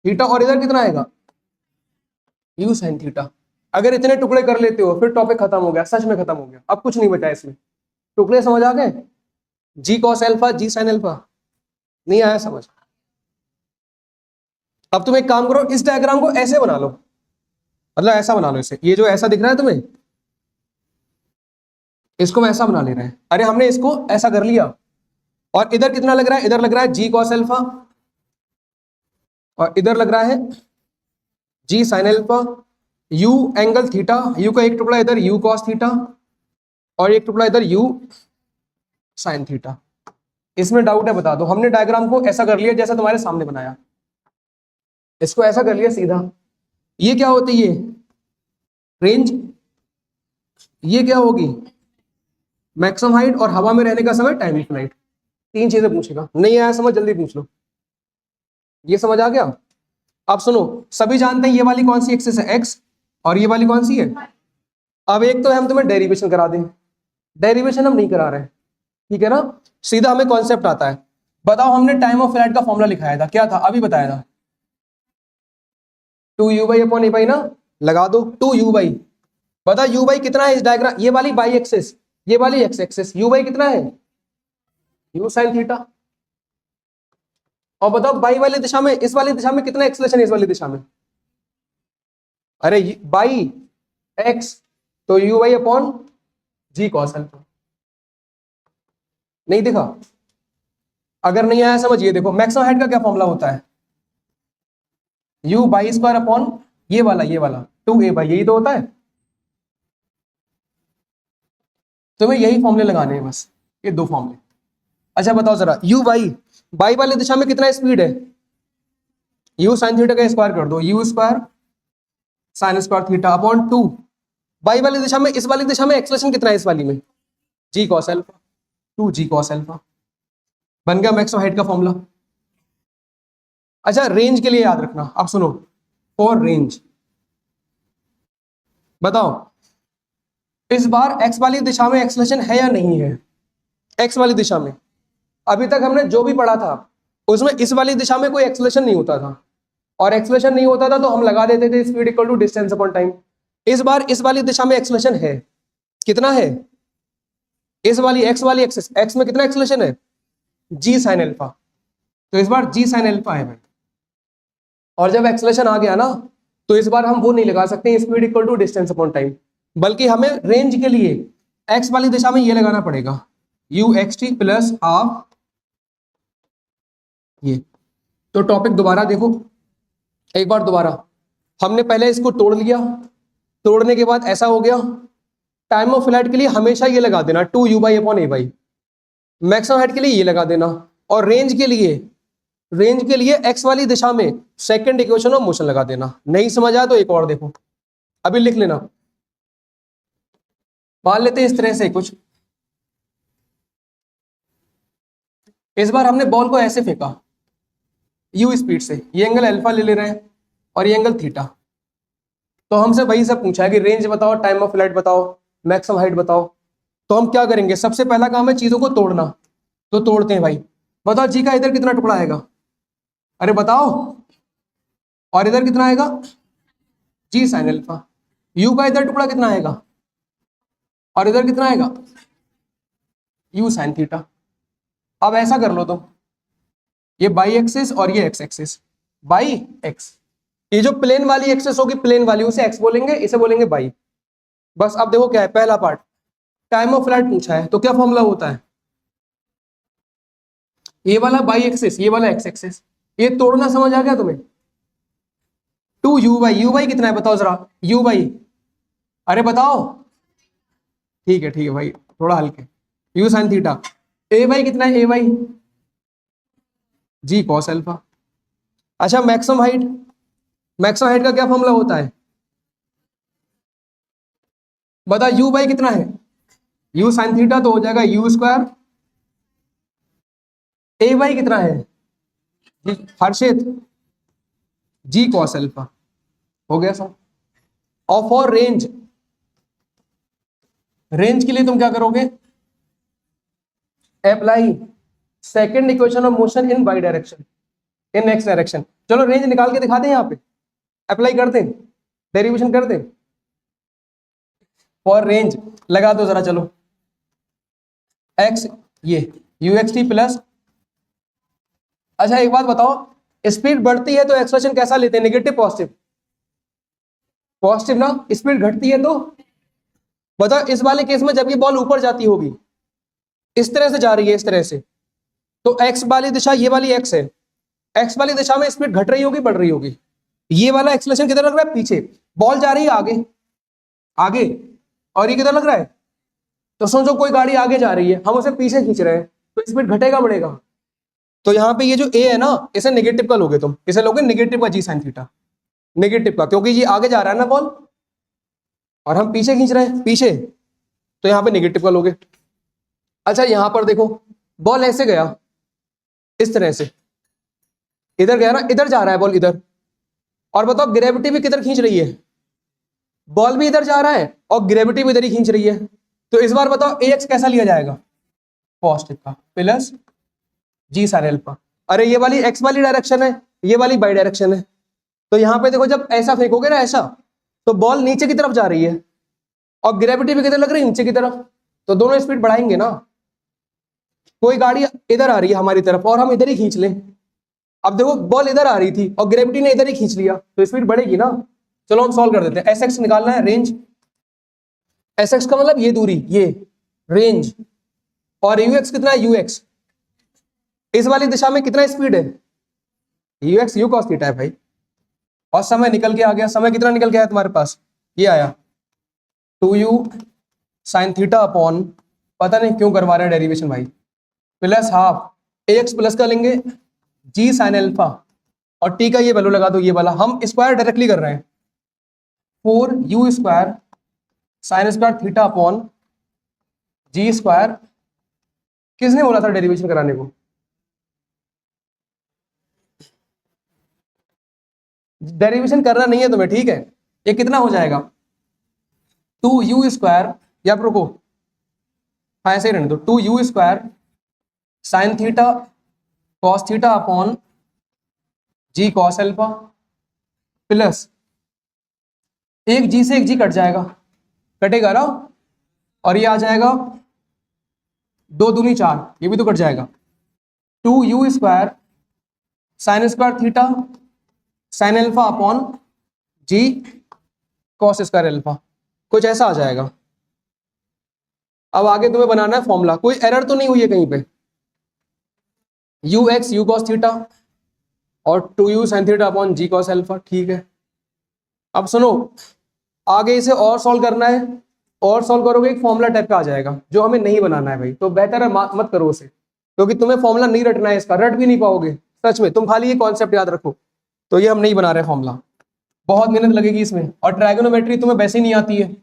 थीटा, और इधर कितना आएगा, यू साइन थीटा। अगर इतने टुकड़े कर लेते हो फिर टॉपिक खत्म हो गया, सच में खत्म हो गया, अब कुछ नहीं बचा इसमें। टुकड़े समझ आ गए, जी कॉस एल्फा, जी साइन एल्फा, नहीं आया समझ? अब तुम एक काम करो, इस डायग्राम को ऐसे बना लो, मतलब ऐसा बना लो इसे, ये जो ऐसा दिख रहा है तुम्हें, इसको मैं ऐसा बना ले रहे हैं। अरे हमने इसको ऐसा कर लिया, और इधर कितना लग रहा है, इधर लग रहा है जी कॉस एल्फा, और इधर लग रहा है G sine alpha. U angle theta, U का एक टुकड़ा इधर यू कॉस थीटा, और एक टुकड़ा इधर यू साइन थीटा। इसमें डाउट है बता दो? हमने डायग्राम को ऐसा कर लिया जैसा तुम्हारे सामने बनाया, इसको ऐसा कर लिया सीधा। ये क्या होती है, रेंज, ये क्या होगी, मैक्सिमम हाइट, और हवा में रहने का समय टाइम ऑफ फ्लाइट। तीन चीजें पूछेगा, नहीं आया समझ जल्दी पूछ लो। ये समझ आ गया? अब सुनो, सभी जानते हैं ये वाली कौन सी एक्सिस है, एक्स, और ये वाली कौन सी है। अब एक तो हम तुम्हें डेरिवेशन करा दें, डेरिवेशन हम नहीं करा रहे हैं, ठीक है ना, सीधा हमें कॉन्सेप्ट आता है। बताओ, हमने टाइम ऑफ फ्लाइट का फॉर्मूला लिखाया था, क्या था, अभी बताया था, 2u/a/, ना लगा दो 2u/, बता यू बाई कितना है इस डायग्राम, ये वाली बाई एक्सिस, ये वाली एक्स एक्सिस, यू बाई कितना है, यू साइन थीटा। और बताओ बाई वाली दिशा में, इस वाली दिशा में कितना एक्सलेशन है इस वाली दिशा में, अरे बाई एक्स, तो U by upon G cos alpha. नहीं दिखा, अगर नहीं आया समझिए, देखो मैक्सिमम हाइट का क्या फॉर्मूला होता है, यू बाई स्क्वायर अपॉन ये वाला 2a बाई, यही तो होता है। तुम्हें यही फॉर्मूले लगाने हैं बस, ये दो फॉर्मूले। अच्छा बताओ जरा, यू बाई वाली दिशा में कितना स्पीड है, यू साइन थीटा का स्क्वायर कर दो, you square sine square theta upon 2, by वाली दिशा में, इस वाली दिशा में एक्सलेशन कितना है इस वाली में, जी कॉस अल्फा, 2 जी कॉस अल्फा। बन गया मैक्सिमम हाइट का फॉर्मूला। अच्छा रेंज के लिए याद रखना, अब सुनो, फॉर रेंज बताओ इस बार एक्स वाली दिशा में एक्सलेशन है या नहीं है, एक्स वाली दिशा में अभी तक हमने जो भी पढ़ा था उसमें इस वाली दिशा में कोई एक्सलेशन नहीं होता था, और एक्सलेशन नहीं होता था तो हम लगा देते थे speed equal to distance upon time. इस बार इस वाली दिशा में एक्सलेशन है, कितना है, इस वाली एक्सिस, एक्स में कितना एक्सलेशन है, जी साइन अल्फा, तो इस बार जी साइन अल्फा है भाई। और जब एक्सलेशन आ गया ना तो इस बार हम वो नहीं लगा सकते speed equal to distance upon time, बल्कि हमें रेंज के लिए एक्स वाली दिशा में ये लगाना पड़ेगा, you x T plus half ये। तो टॉपिक दोबारा देखो एक बार दोबारा, हमने पहले इसको तोड़ लिया, तोड़ने के बाद ऐसा हो गया, टाइम ऑफ फ्लाइट के लिए हमेशा ये लगा देना 2 you by upon A by, maximum height के लिए ये लगा देना, और रेंज के लिए एक्स वाली दिशा में सेकंड इक्वेशन ऑफ मोशन लगा देना। नहीं समझ आया तो एक और देखो, अभी लिख लेना, मान लेते हैं इस तरह से कुछ, इस बार हमने बॉल को ऐसे फेंका यू स्पीड से, ये एंगल अल्फा ले रहे हैं और ये एंगल थीटा, तो हमसे वही सब पूछा है कि रेंज बताओ, टाइम ऑफ फ्लाइट बताओ, मैक्सिमम हाइट बताओ। तो हम क्या करेंगे, सबसे पहला काम है चीजों को तोड़ना, तो तोड़ते हैं भाई। बताओ जी का इधर कितना टुकड़ा आएगा, अरे बताओ, और इधर कितना आएगा, जी साइन अल्फा। यू का इधर टुकड़ा कितना आएगा, और इधर कितना आएगा, यू साइन थीटा। अब ऐसा कर लो, तो ये बाई एक्सिस और ये एक्स एक्सिस, बाई एक्स, ये जो प्लेन वाली एक्सिस होगी, प्लेन वाली, उसे एक्स बोलेंगे, इसे बोलेंगे बाई। बस अब देखो क्या है, पहला पार्ट टाइम ऑफ फ्लाइट पूछा है, तो क्या फॉर्मूला होता है, ये वाला बाई एक्सिस, ये वाला एक्स एक्सिस, ये तोड़ना समझ आ गया तुम्हें, 2 यू बाई कितना है बताओ जरा, यू बाई, अरे बताओ, ठीक है भाई, थोड़ा हल्के, you sine theta, A by कितना है, ए बाई जी कॉस अल्फा। अच्छा मैक्सिमम हाइट का क्या फॉर्मूला होता है, बता यू बाई कितना है, यू साइन थीटा, तो हो जाएगा यू स्क्वायर, ए बाई कितना है, हर्षित जी कॉस अल्फा, हो गया सब। और फॉर रेंज के लिए तुम क्या करोगे, apply second equation of motion in Y direction, in X direction. चलो रेंज निकाल के दिखा दें, यहाँ पे अप्लाई कर दें, डेरिवेशन कर दें, फॉर रेंज लगा दो जरा, चलो एक्स ये यू एक्स टी प्लस। अच्छा एक बात बताओ, स्पीड बढ़ती है तो एक्सलेशन कैसा लेते हैं, नेगेटिव पॉजिटिव ना, स्पीड घटती है तो बताओ, इस वाले केस में जब ये बॉल ऊपर जाती होगी, इस तरह से जा रही है, इस तरह से, तो एक्स वाली दिशा, ये वाली एक्स है, एक्स वाली दिशा में स्पीड घट रही होगी, बढ़ रही होगी, ये वाला एक्सलेशन किधर लग रहा है, पीछे, बॉल जा रही है आगे, और ये किधर लग रहा है, तो समझो कोई गाड़ी आगे जा रही है, हम उसे पीछे खींच रहे हैं, तो स्पीड घटेगा बढ़ेगा। तो यहाँ पे ये जो ए है ना, इसे नेगेटिव का लोगे तुम, इसे लोगे नेगेटिव का जी साइन थीटा, नेगेटिव का, क्योंकि ये आगे जा रहा है ना बॉल, और हम पीछे खींच रहे हैं पीछे, तो यहाँ पे नेगेटिव का लोगे। अच्छा यहाँ पर देखो, बॉल ऐसे गया, इस तरह से इधर गया ना, इधर जा रहा है बॉल इधर, और बताओ ग्रेविटी भी किधर खींच रही है, बॉल भी इधर जा रहा है और ग्रेविटी भी इधर ही खींच रही है। तो इस बार बताओ ए एक्स कैसा लिया जाएगा, पॉजिटिव का, प्लस जी साइन अल्फा। अरे ये वाली एक्स वाली डायरेक्शन है, ये वाली बाई डायरेक्शन है, तो यहाँ पे देखो जब ऐसा फेंकोगे ना ऐसा, तो बॉल नीचे की तरफ जा रही है, और ग्रेविटी भी किधर लग रही है, नीचे की तरफ, तो दोनों स्पीड बढ़ाएंगे ना। कोई गाड़ी इधर आ रही है हमारी तरफ और हम इधर ही खींच लें, अब देखो बॉल इधर आ रही थी और ग्रेविटी ने इधर ही खींच लिया, तो स्पीड बढ़ेगी ना। चलो हम सॉल्व कर देते हैं। एस एक्स निकालना है, रेंज। एस एक्स का मतलब ये दूरी, ये रेंज, और यू एक्स कितना है, यू एक्स इस वाली दिशा में कितना स्पीड है, you x you cos theta है भाई। और समय निकल के आ गया, समय कितना निकल के आया तुम्हारे पास, ये आया 2u साइन थीटा अपॉन, पता नहीं क्यों करवा रहे हैं डेरिवेशन भाई, प्लस हाफ ax प्लस का लेंगे g साइन अल्फा, और t का ये वैल्यू लगा दो, ये वाला हम स्क्वायर डायरेक्टली कर रहे हैं, 4u square sine square theta upon G square. किसने बोला था डेरिवेशन कराने को, डेरिवेशन करना नहीं है तुम्हें, ठीक है। ये कितना हो जाएगा 2u स्क्वायर, या रुको, हाँ ऐसे ही रहने दो, 2u square sine theta cos theta upon G cos alpha, plus एक जी से एक जी कट जाएगा, कटेगा ना, और ये आ जाएगा 2 दूनी 4, ये भी तो कट जाएगा, 2u square sine square theta sine alpha upon G cos square alpha, कुछ ऐसा आ जाएगा। अब आगे तुम्हें बनाना है फॉर्मूला, कोई एरर तो नहीं हुई है कहीं पे, you x you cos theta और 2u sine theta upon G cos alpha, ठीक है। अब सुनो, आगे इसे और सॉल्व करना है, और सॉल्व करोगे एक फॉर्मूला टाइप का आ जाएगा जो हमें नहीं बनाना है भाई, तो बेहतर है मत करो उसे, क्योंकि तुम्हें फॉर्मूला नहीं रटना है, इसका रट भी नहीं पाओगे सच में, तुम खाली ये कॉन्सेप्ट याद रखो। तो ये हम नहीं बना रहे फॉर्मूला, बहुत मेहनत लगेगी इसमें, और ट्राइगोनोमेट्री तुम्हें वैसे ही नहीं आती है।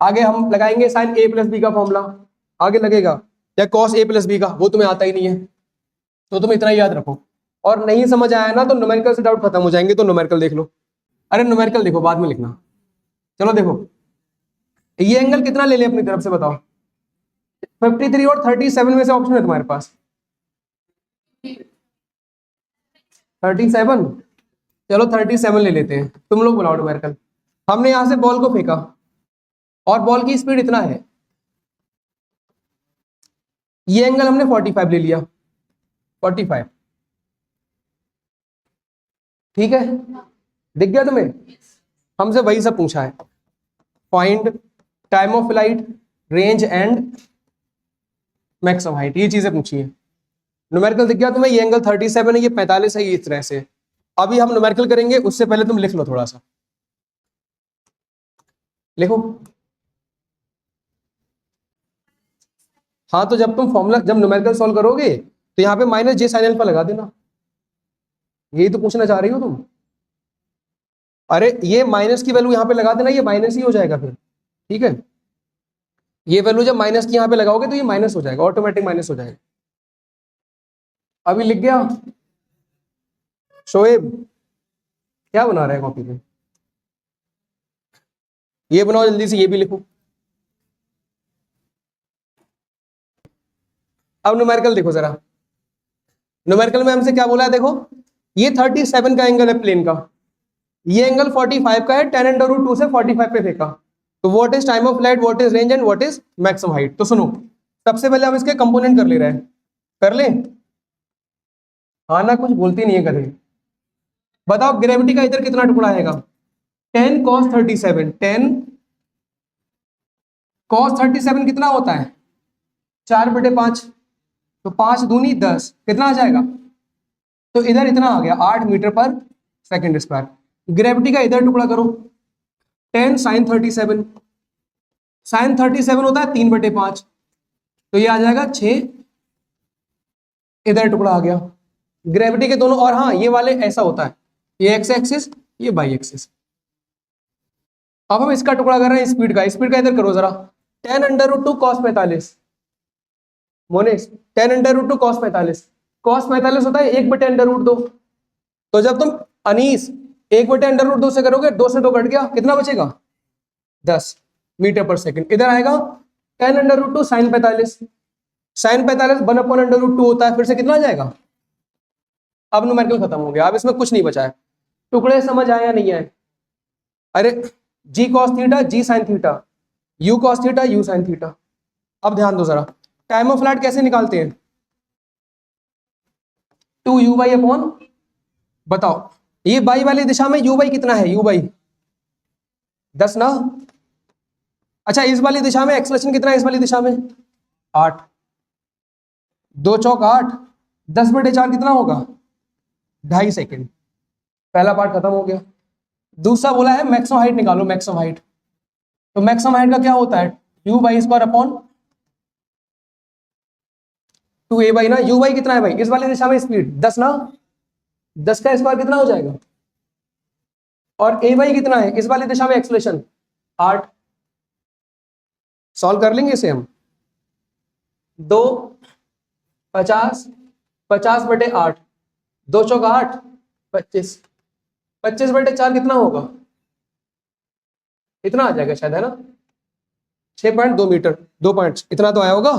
आगे हम लगाएंगे साइन ए प्लस बी का फॉर्मूला, आगे लगेगा, या कॉस ए प्लस बी का, वो तुम्हें आता ही नहीं है, तो तुम इतना ही याद रखो। और नहीं समझ आया ना तो न्यूमेरिकल से डाउट खत्म हो जाएंगे, तो न्यूमेरिकल देख लो, अरे न्यूमेरिकल देखो बाद में लिखना। चलो देखो, ये एंगल कितना ले ले अपनी तरफ से बताओ, 53 और 37 में से ऑप्शन है तुम्हारे पास, 37, चलो 37 ले लेते हैं, तुम लोग बुलाओ न्यूमेरिकल। हमने यहां से बॉल को फेंका और बॉल की स्पीड इतना है, ये एंगल हमने 45 ले लिया, 45, ठीक है, दिख गया तुम्हें, हमसे वही सब पूछा है, find time of flight, range and maximum height, ये चीजें पूछी है। न्यूमेरिकल दिख गया तुम्हें, ये एंगल 37 है, ये 45 है, ये इस तरह से। अभी हम न्यूमेरिकल करेंगे, उससे पहले तुम लिख लो थोड़ा सा, लिखो। हाँ तो जब तुम फॉर्मूला, जब न्यूमेरिकल सॉल्व करोगे तो यहाँ पे माइनस जे साइन अल्फा लगा देना, यही तो पूछना चाह रही हो तुम। अरे ये माइनस की वैल्यू यहाँ पे लगा देना, ये माइनस ही हो जाएगा फिर, ठीक है। ये वैल्यू जब माइनस की यहाँ पे लगाओगे तो ये माइनस हो जाएगा, ऑटोमेटिक माइनस हो जाएगा। अभी लिख गया शोएब, क्या बना रहे हैं कॉपी पे, ये बनाओ जल्दी से, ये भी लिखो। अब न्यूमेरिकल देखो जरा, न्यूमेरिकल में हमसे क्या बोला है, देखो ये 37 का एंगल है प्लेन का, ये एंगल 45 का है, tan अंडर रूट 2 से 45 पे फेंका, तो what is time of flight, what is range and what is maximum height. तो सुनो, सबसे पहले हम इसके कंपोनेंट कर ले रहे हैं, कर ले, हाँ ना, कुछ बोलती नहीं है कभी। बताओ ग्रेविटी का इधर कितना टुकड़ा आएगा, 10 cos 37, 10 cos 37 कितना होता है 4/5, तो 5 दूनी 10, कितना आ जाएगा, तो इधर इतना आ गया 8 मीटर पर सेकंड स्क्वायर। ग्रेविटी का इधर टुकड़ा करो, 10 sin 37, sin 37 होता है 3/5, तो ये आ जाएगा 6, इधर टुकड़ा आ गया ग्रेविटी के दोनों। और हाँ ये वाले ऐसा होता है, ये एक्स एक्सिस, ये वाई एक्सिस। अब हम इसका टुकड़ा कर रहे हैं स्पीड का, स्पीड का इधर करो जरा, tan अंडर रूट 2 cos 45, मोनिक्स tan under root 2 cos 45, cos 45 होता है 1/√2, तो जब तुम अनीस 1/√2 से करोगे, 2 से 2 कट गया, कितना बचेगा 10 मीटर पर सेकंड। इधर आएगा tan under root 2 sin 45, sin 45 1/√2 होता है, फिर से कितना आ जाएगा। अब न्यूमेरिकल खत्म हो गया, अब इसमें कुछ नहीं बचा है। टुकड़े समझ आए या नहीं आए, अरे G cos theta G sine theta, U cos theta U sine theta. अब ध्यान दो जरा, टाइम ऑफ फ्लाइट कैसे निकालते हैं? 2u/अपॉन, बताओ ये बाई वाली दिशा में u बाई कितना है? u बाई 10 ना। अच्छा इस वाली दिशा में एक्सलेशन कितना है? इस वाली दिशा में 8, 2 चौक 8, 10/4 कितना होगा? 2.5 सेकेंड। पहला पार्ट खत्म हो गया। दूसरा बोला है मैक्सिमम हाइट निकालो, मैक्सिमम हाइट। तो मैक्सिमम हाइट का क्या होता है? u/2/अपॉन 2a बाई ना। u बाई कितना है भाई? इस वाली दिशा में स्पीड 10 ना, 10 का स्क्वायर कितना हो जाएगा? और a बाई कितना है? इस वाली दिशा में एक्सलेशन 8। सॉल्व कर लेंगे इसे हम। 2 50, 50/8, 2 चौक 8, 25, 25/4 कितना होगा? इतना आ जाएगा शायद, है ना? 6.2 मीटर, 2 पॉइंट्स, इतना तो आया होगा।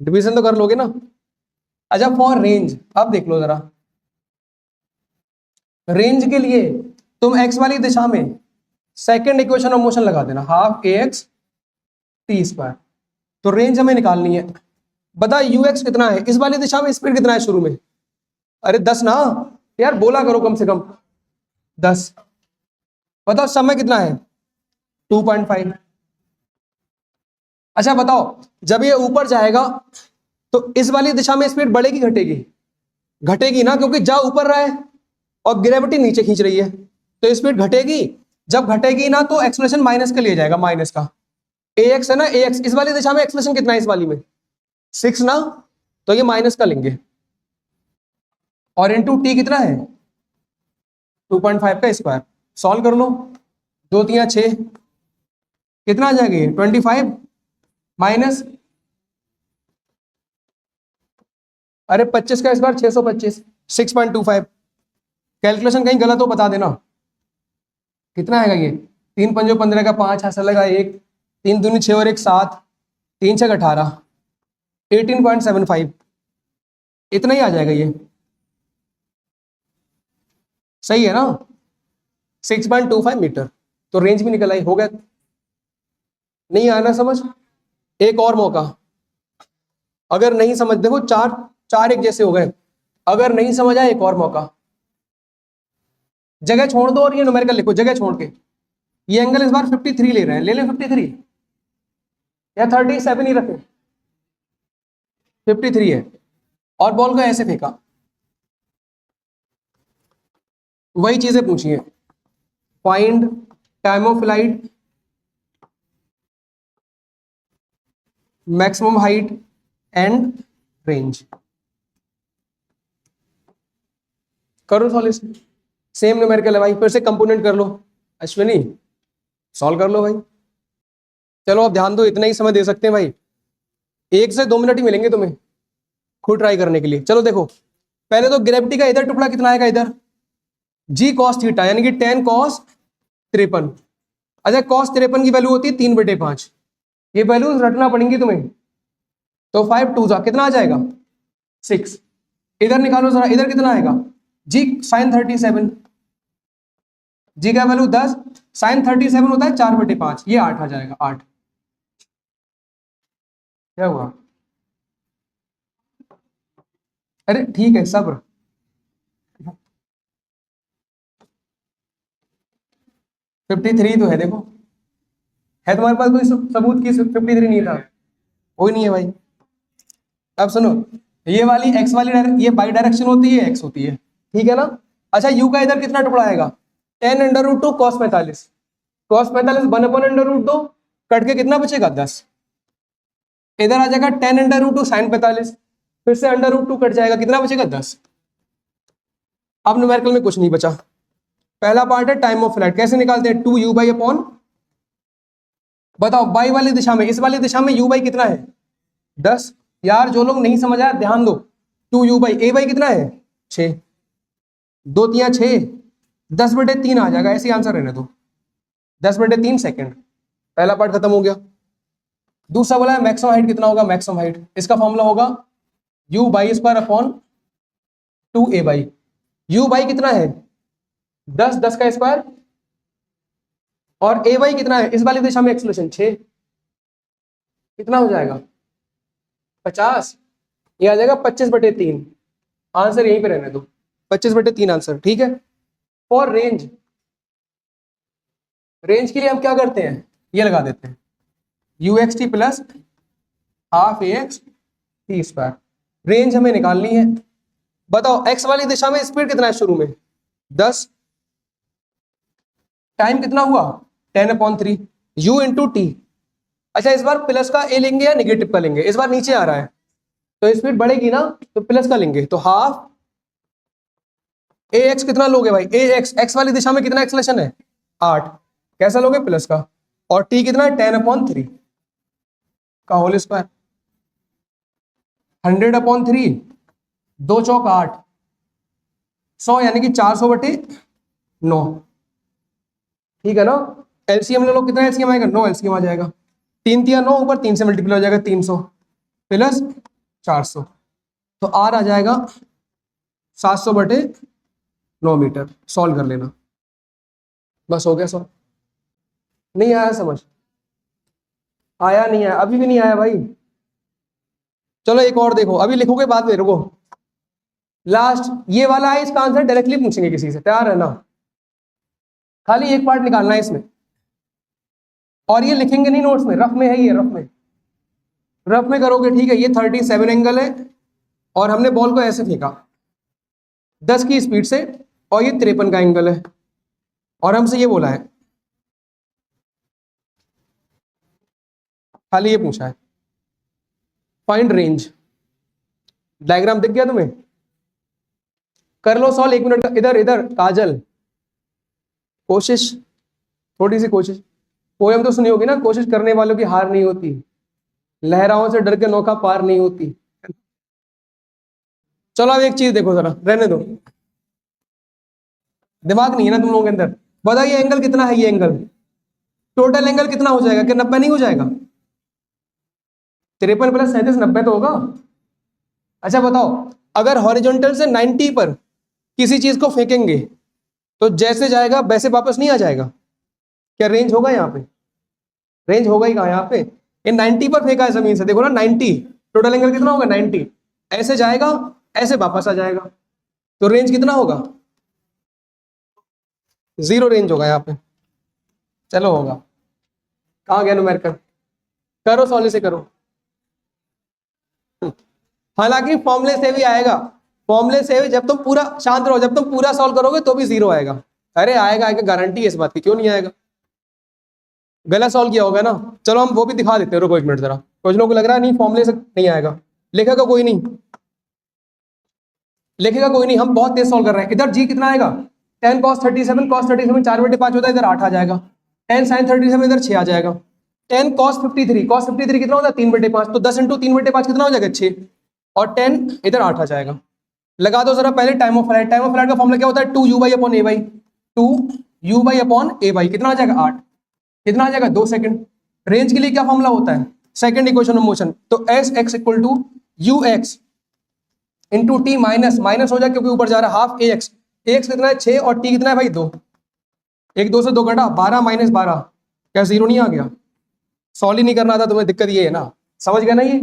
डिवीजन तो कर लोगे ना। अच्छा फॉर रेंज, अब देख लो जरा, रेंज के लिए तुम एक्स वाली दिशा में सेकंड इक्वेशन ऑफ मोशन लगा देना, हाफ ax t²। तो रेंज हमें निकालनी है। बता ux कितना है? इस वाली दिशा में स्पीड कितना है शुरू में? अरे 10 ना यार, बोला करो कम से कम 10। बताओ समय कितना है? 2.5। अच्छा बताओ जब ये ऊपर जाएगा तो इस वाली दिशा में स्पीड बढ़ेगी घटेगी? घटेगी ना, क्योंकि जा ऊपर रहा है और ग्रेविटी नीचे खींच रही है, तो स्पीड घटेगी। जब घटेगी ना तो एक्सलेशन माइनस का लिया जाएगा, माइनस का। ax है ना, ax इस वाली दिशा में एक्सलेशन कितना है? इस वाली में 6 ना, तो ये माइनस का लेंगे। और इनटू t कितना है? 2.5 का स्क्वायर। सॉल्व कर लो, 2 3 6, कितना आ जाएगा? 25 माइनस, अरे 25 का स्क्वायर 625, 6.25। कैलकुलेशन कहीं गलत हो बता देना। कितना आएगा ये? 3 पंजो 15 का 5 ऐसा लगा 1, 3 दूनी 6 और 1 7, 3 6 18, 18.75, इतना ही आ जाएगा ये। सही है ना? 6.25 मीटर। तो रेंज भी निकल आई, हो गया। नहीं आना समझ? एक और मौका, अगर नहीं समझ, देखो चार चार एक जैसे हो गए, अगर नहीं समझ आए एक और मौका। जगह छोड़ दो और ये न्यूमेरिकल लिखो जगह छोड़ के। ये एंगल इस बार 53 ले रहे हैं, ले लें 53 या 37 ही रखें? 53 है। और बॉल को ऐसे फेंका, वही चीजें पूछी है। Find time of flight, maximum height and range. करो सॉल्यूशन, सेम न्यूमेरिकल है भाई, फिर से कंपोनेंट कर लो। अश्विनी सॉल्व कर लो भाई। चलो अब ध्यान दो, इतना ही समय दे सकते हैं भाई, 1 से 2 मिनट ही मिलेंगे तुम्हें खुद ट्राई करने के लिए। चलो देखो, पहले तो ग्रेविटी का इधर टुकड़ा कितना आएगा? इधर जी कॉस थीटा, यानी कि 10 कॉस 53। अच्छा कॉस 53 की वैल्यू होती है 3/5, ये वैल्यूज रटना पड़ेंगी तुम्हें। तो 5 2 कितना आ जाएगा? 6। इधर निकालो जरा, इधर कितना आएगा? जी साइन 37, जी का वैल्यू 10, साइन 37 होता है 4/5, ये 8 आ जाएगा। 8 क्या हुआ? अरे ठीक है सब्र, 53 तो है, देखो है तुम्हारे पास कोई सबूत की 53 नहीं था? कोई नहीं है भाई। अब सुनो, ये वाली एक्स वाली ये बाई डायरेक्शन होती है, एक्स होती है, ठीक है ना? अच्छा यू का इधर कितना टुकड़ा आएगा? 10√2 cos 45, cos 45 1/√2, कट के कितना बचेगा? 10। इधर आ जाएगा 10√2 sin 45, फिर से √2 कट जाएगा, कितना बचेगा? 10। अब न्यूमेरिकल में कुछ नहीं बचा। पहला पार्ट है टाइम ऑफ फ्लाइट, कैसे निकालते हैं? 2u/अपॉन, बताओ बाई वाली दिशा में, इस वाली दिशा में u बाई कितना है? 10। यार जो लोग नहीं समझ आया ध्यान दो, 2u/a कितना है? 6, 2 3 6, 10/3 आ जाएगा, ऐसे आंसर रहने दो, 10/3 सेकेंड। पहला पार्ट खत्म हो गया। दूसरा बोला है मैक्सिमम हाइट कितना होगा? मैक्सिमम हाइट, इसका फॉर्मूला होगा u/2a। u बाई कितना है? 10, 10 का स्क्वायर और ए वाई कितना है इस वाली दिशा में एक्सलेशन 6, कितना हो जाएगा 50, ये आ जाएगा 25/3। आंसर यहीं पे रहने दो, 25/3 आंसर, ठीक है। फॉर रेंज, रेंज के लिए हम क्या करते हैं, ये लगा देते हैं uxt plus half ax t square. Range हमें निकालनी है। बताओ x वाली दिशा में स्पीड कितना है शुरू में 10, टाइम कितना हुआ 10/3 u इंटू टी। अच्छा इस बार प्लस का ए लेंगे या निगेटिव का लेंगे, इस बार नीचे आ रहा है तो स्पीड बढ़ेगी ना, तो प्लस का लेंगे, तो हाफ ax कितना लोगे भाई, ax x वाली दिशा में कितना एक्सलेशन है 8, कैसा लोगे प्लस का, और t कितना है 10/3 का होल स्क्वायर, 100/3, 2 चौक 8, 100 यानी कि 400/9, ठीक है ना। एलसीएम ले लो, कितना एलसीएम आएगा 9 एलसीएम आ जाएगा, 3 तिया 9, ऊपर 3 से मल्टीप्लाई हो जाएगा 300 प्लस 400, तो आर आ जाएगा 700/9 मीटर। सॉल्व कर लेना, बस हो गया सॉल्व। नहीं आया समझ, आया नहीं आया, अभी भी नहीं आया भाई। चलो एक और देखो, अभी लिखोगे बाद में, रुको लास्ट ये वाला है, इसका आंसर डायरेक्टली पूछेंगे किसी से, तैयार है ना। खाली एक पार्ट निकालना है इसमें, और ये लिखेंगे नहीं नोट्स में, रफ में है ये, रफ में करोगे, ठीक है। ये 37 एंगल है और हमने बॉल को ऐसे फेंका 10 की स्पीड से, और ये 53 का एंगल है, और हमसे ये बोला है, खाली ये पूछा है फाइंड रेंज। डायग्राम दिख गया तुम्हें, कर लो सॉल्व 1 मिनट का। इधर इधर काजल, कोशिश, थोड़ी सी कोशिश, पोएम तो सुनी होगी ना, कोशिश करने वालों की हार नहीं होती, लहराओं से डर के नौका पार नहीं होती। चलो अब एक चीज देखो जरा, रहने दो, दिमाग नहीं है ना तुम लोगों के अंदर। बताओ ये एंगल कितना है, ये एंगल टोटल एंगल कितना हो जाएगा, क्या 90 नहीं हो जाएगा, 53 + 37 90 तो होगा। अच्छा बताओ अगर हॉरिजॉन्टल से 90 पर किसी चीज को फेंकेंगे तो जैसे जाएगा वैसे वापस नहीं आ जाएगा, क्या रेंज होगा यहाँ पे, रेंज होगा ही कहाँ यहाँ पे, ये 90 पर फेंका है जमीन से, देखो ना 90, टोटल एंगल कितना होगा 90, ऐसे जाएगा ऐसे वापस आ जाएगा, तो रेंज कितना होगा 0 रेंज होगा यहाँ पे। चलो होगा, कहाँ गया न्यूमेरिकल, करो सॉल्व से करो। हालांकि फॉर्मूले से भी आएगा, फॉर्मूले से जब तुम पूरा शांत रहो, जब तुम पूरा सॉल्व करोगे तो भी 0 आएगा। अरे आएगा आएगा, गारंटी है इस बात की, क्यों नहीं आएगा, गलत सॉल्व किया होगा ना। चलो हम वो भी दिखा देते हैं, रुको 1 मिनट जरा, कुछ लोगों को लग रहा है नहीं फॉर्मूले से नहीं आएगा, लिखेगा कोई नहीं, लिखेगा कोई नहीं, हम बहुत तेज सॉल्व कर रहे हैं। इधर जी कितना आएगा 10 cos 37, cos 37 4/5 होता है, इधर 8 आ जाएगा, 10 sin 37 इधर 6 आ जाएगा, 10 cos 53, cos 53 कितना होता है 3/5, तो 10 × 3/5 कितना हो जाएगा 6, और 10 इधर 8 आ जाएगा। लगा दो जरा पहले time of flight, time of flight का फॉर्मूला क्या होता है 2u/a/, 2u/a/, कितना आ जाएगा 8, कितना आ जाएगा 2 सेकंड। रेंज के लिए क्या फॉर्मूला होता है सेकंड इक्वेशन ऑफ मोशन, तो sx = ux into T, minus minus हो जाए क्योंकि ऊपर जा रहा है, हाफ ax, ax कितना है 6 और t कितना है भाई 2, 1 2 से 2 घटा 12 - 12, क्या 0 नहीं आ गया, सॉल्व ही नहीं करना था तुम्हें, दिक्कत ये है ना, समझ गया ना, ये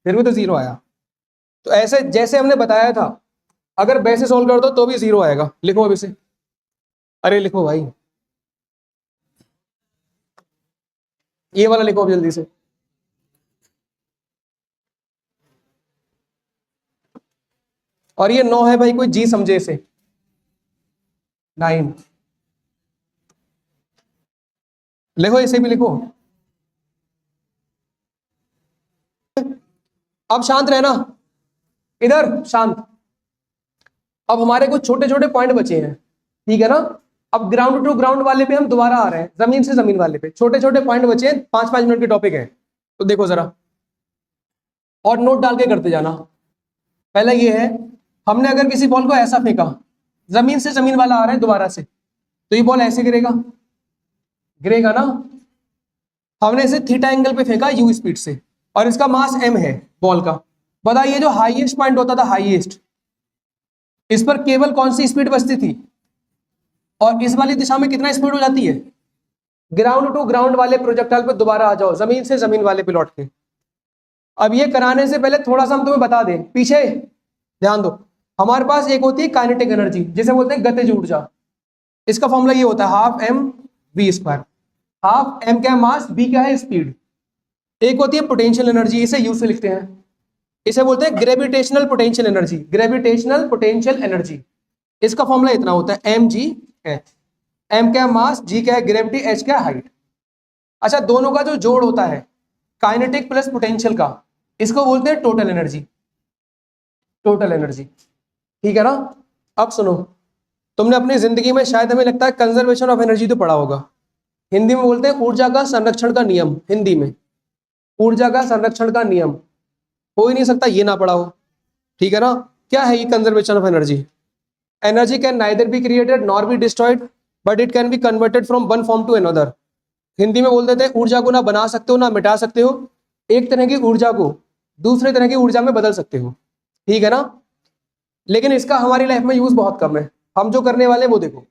फिर भी तो 0 आया। तो ऐसे जैसे हमने बताया था, अगर वैसे सॉल्व कर दो तो भी 0 आएगा। लिखो अभी से, अरे लिखो भाई, ये वाला लिखो अब जल्दी से। और ये 9 है भाई, कोई जी समझे इसे, 9 लिखो, इसे भी लिखो। अब शांत रहना, इधर शांत। अब हमारे कुछ छोटे छोटे पॉइंट बचे हैं, ठीक है ना। अब ग्राउंड टू ग्राउंड वाले पे हम दोबारा आ रहे हैं, जमीन से जमीन वाले पे छोटे छोटे पॉइंट बचे हैं, 5-5 मिनट के टॉपिक है, तो देखो जरा और नोट डाल के करते जाना। पहला ये है, हमने अगर किसी बॉल को ऐसा फेंका, जमीन से जमीन वाला आ रहा है दोबारा से, तो ये बॉल ऐसे गिरेगा, गिरेगा ना। हमने इसे थीटा एंगल पे फेंका u स्पीड से, और इसका मास m है बॉल का। बताइए जो हाईएस्ट पॉइंट होता था, हाईएस्ट, इस पर केवल कौन सी स्पीड बचती थी, और इस वाली दिशा में कितना स्पीड हो जाती है, ग्राउंड टू ग्राउंड वाले प्रोजेक्टाइल पे दोबारा आ जाओ, जमीन से जमीन वाले पे लौट के। अब ये कराने से पहले थोड़ा सा हम तुम्हें बता दें, पीछे ध्यान दो। हमारे पास एक होती है काइनेटिक एनर्जी, जिसे बोलते हैं गतिज ऊर्जा। इसका फॉर्मूला ये होता है half M V square. Half M क्या है मास, बी क्या है स्पीड। एक होती है पोटेंशियल एनर्जी, इसे यू से लिखते हैं, इसे बोलते हैं gravitational potential energy. Gravitational potential energy, इसका फॉर्मूला इतना होता है एम जी एच। एम क्या है मास, जी क्या है ग्रेविटी, एच क्या है हाइट। अच्छा, दोनों का जो जोड़ होता है काइनेटिक प्लस पोटेंशियल का, इसको बोलते हैं टोटल एनर्जी। टोटल एनर्जी, ठीक है ना। अब सुनो, तुमने अपनी जिंदगी में शायद हमें लगता है कंजर्वेशन ऑफ एनर्जी तो पढ़ा होगा। हिंदी में बोलते हैं ऊर्जा का संरक्षण का नियम। हिंदी में ऊर्जा का संरक्षण का नियम हो ही नहीं सकता ये ना पढ़ा हो, ठीक है ना। क्या है ये conservation of energy? Energy can neither be created nor be destroyed but it can be converted from one form to another. Hindi में बोल देते हैं ऊर्जा को ना बना सकते हो ना मिटा सकते हो, एक तरह की ऊर्जा को दूसरे तरह की ऊर्जा में बदल सकते हो, ठीक है ना। लेकिन इसका हमारी लाइफ में यूज बहुत कम है। हम जो करने वाले वो देखो,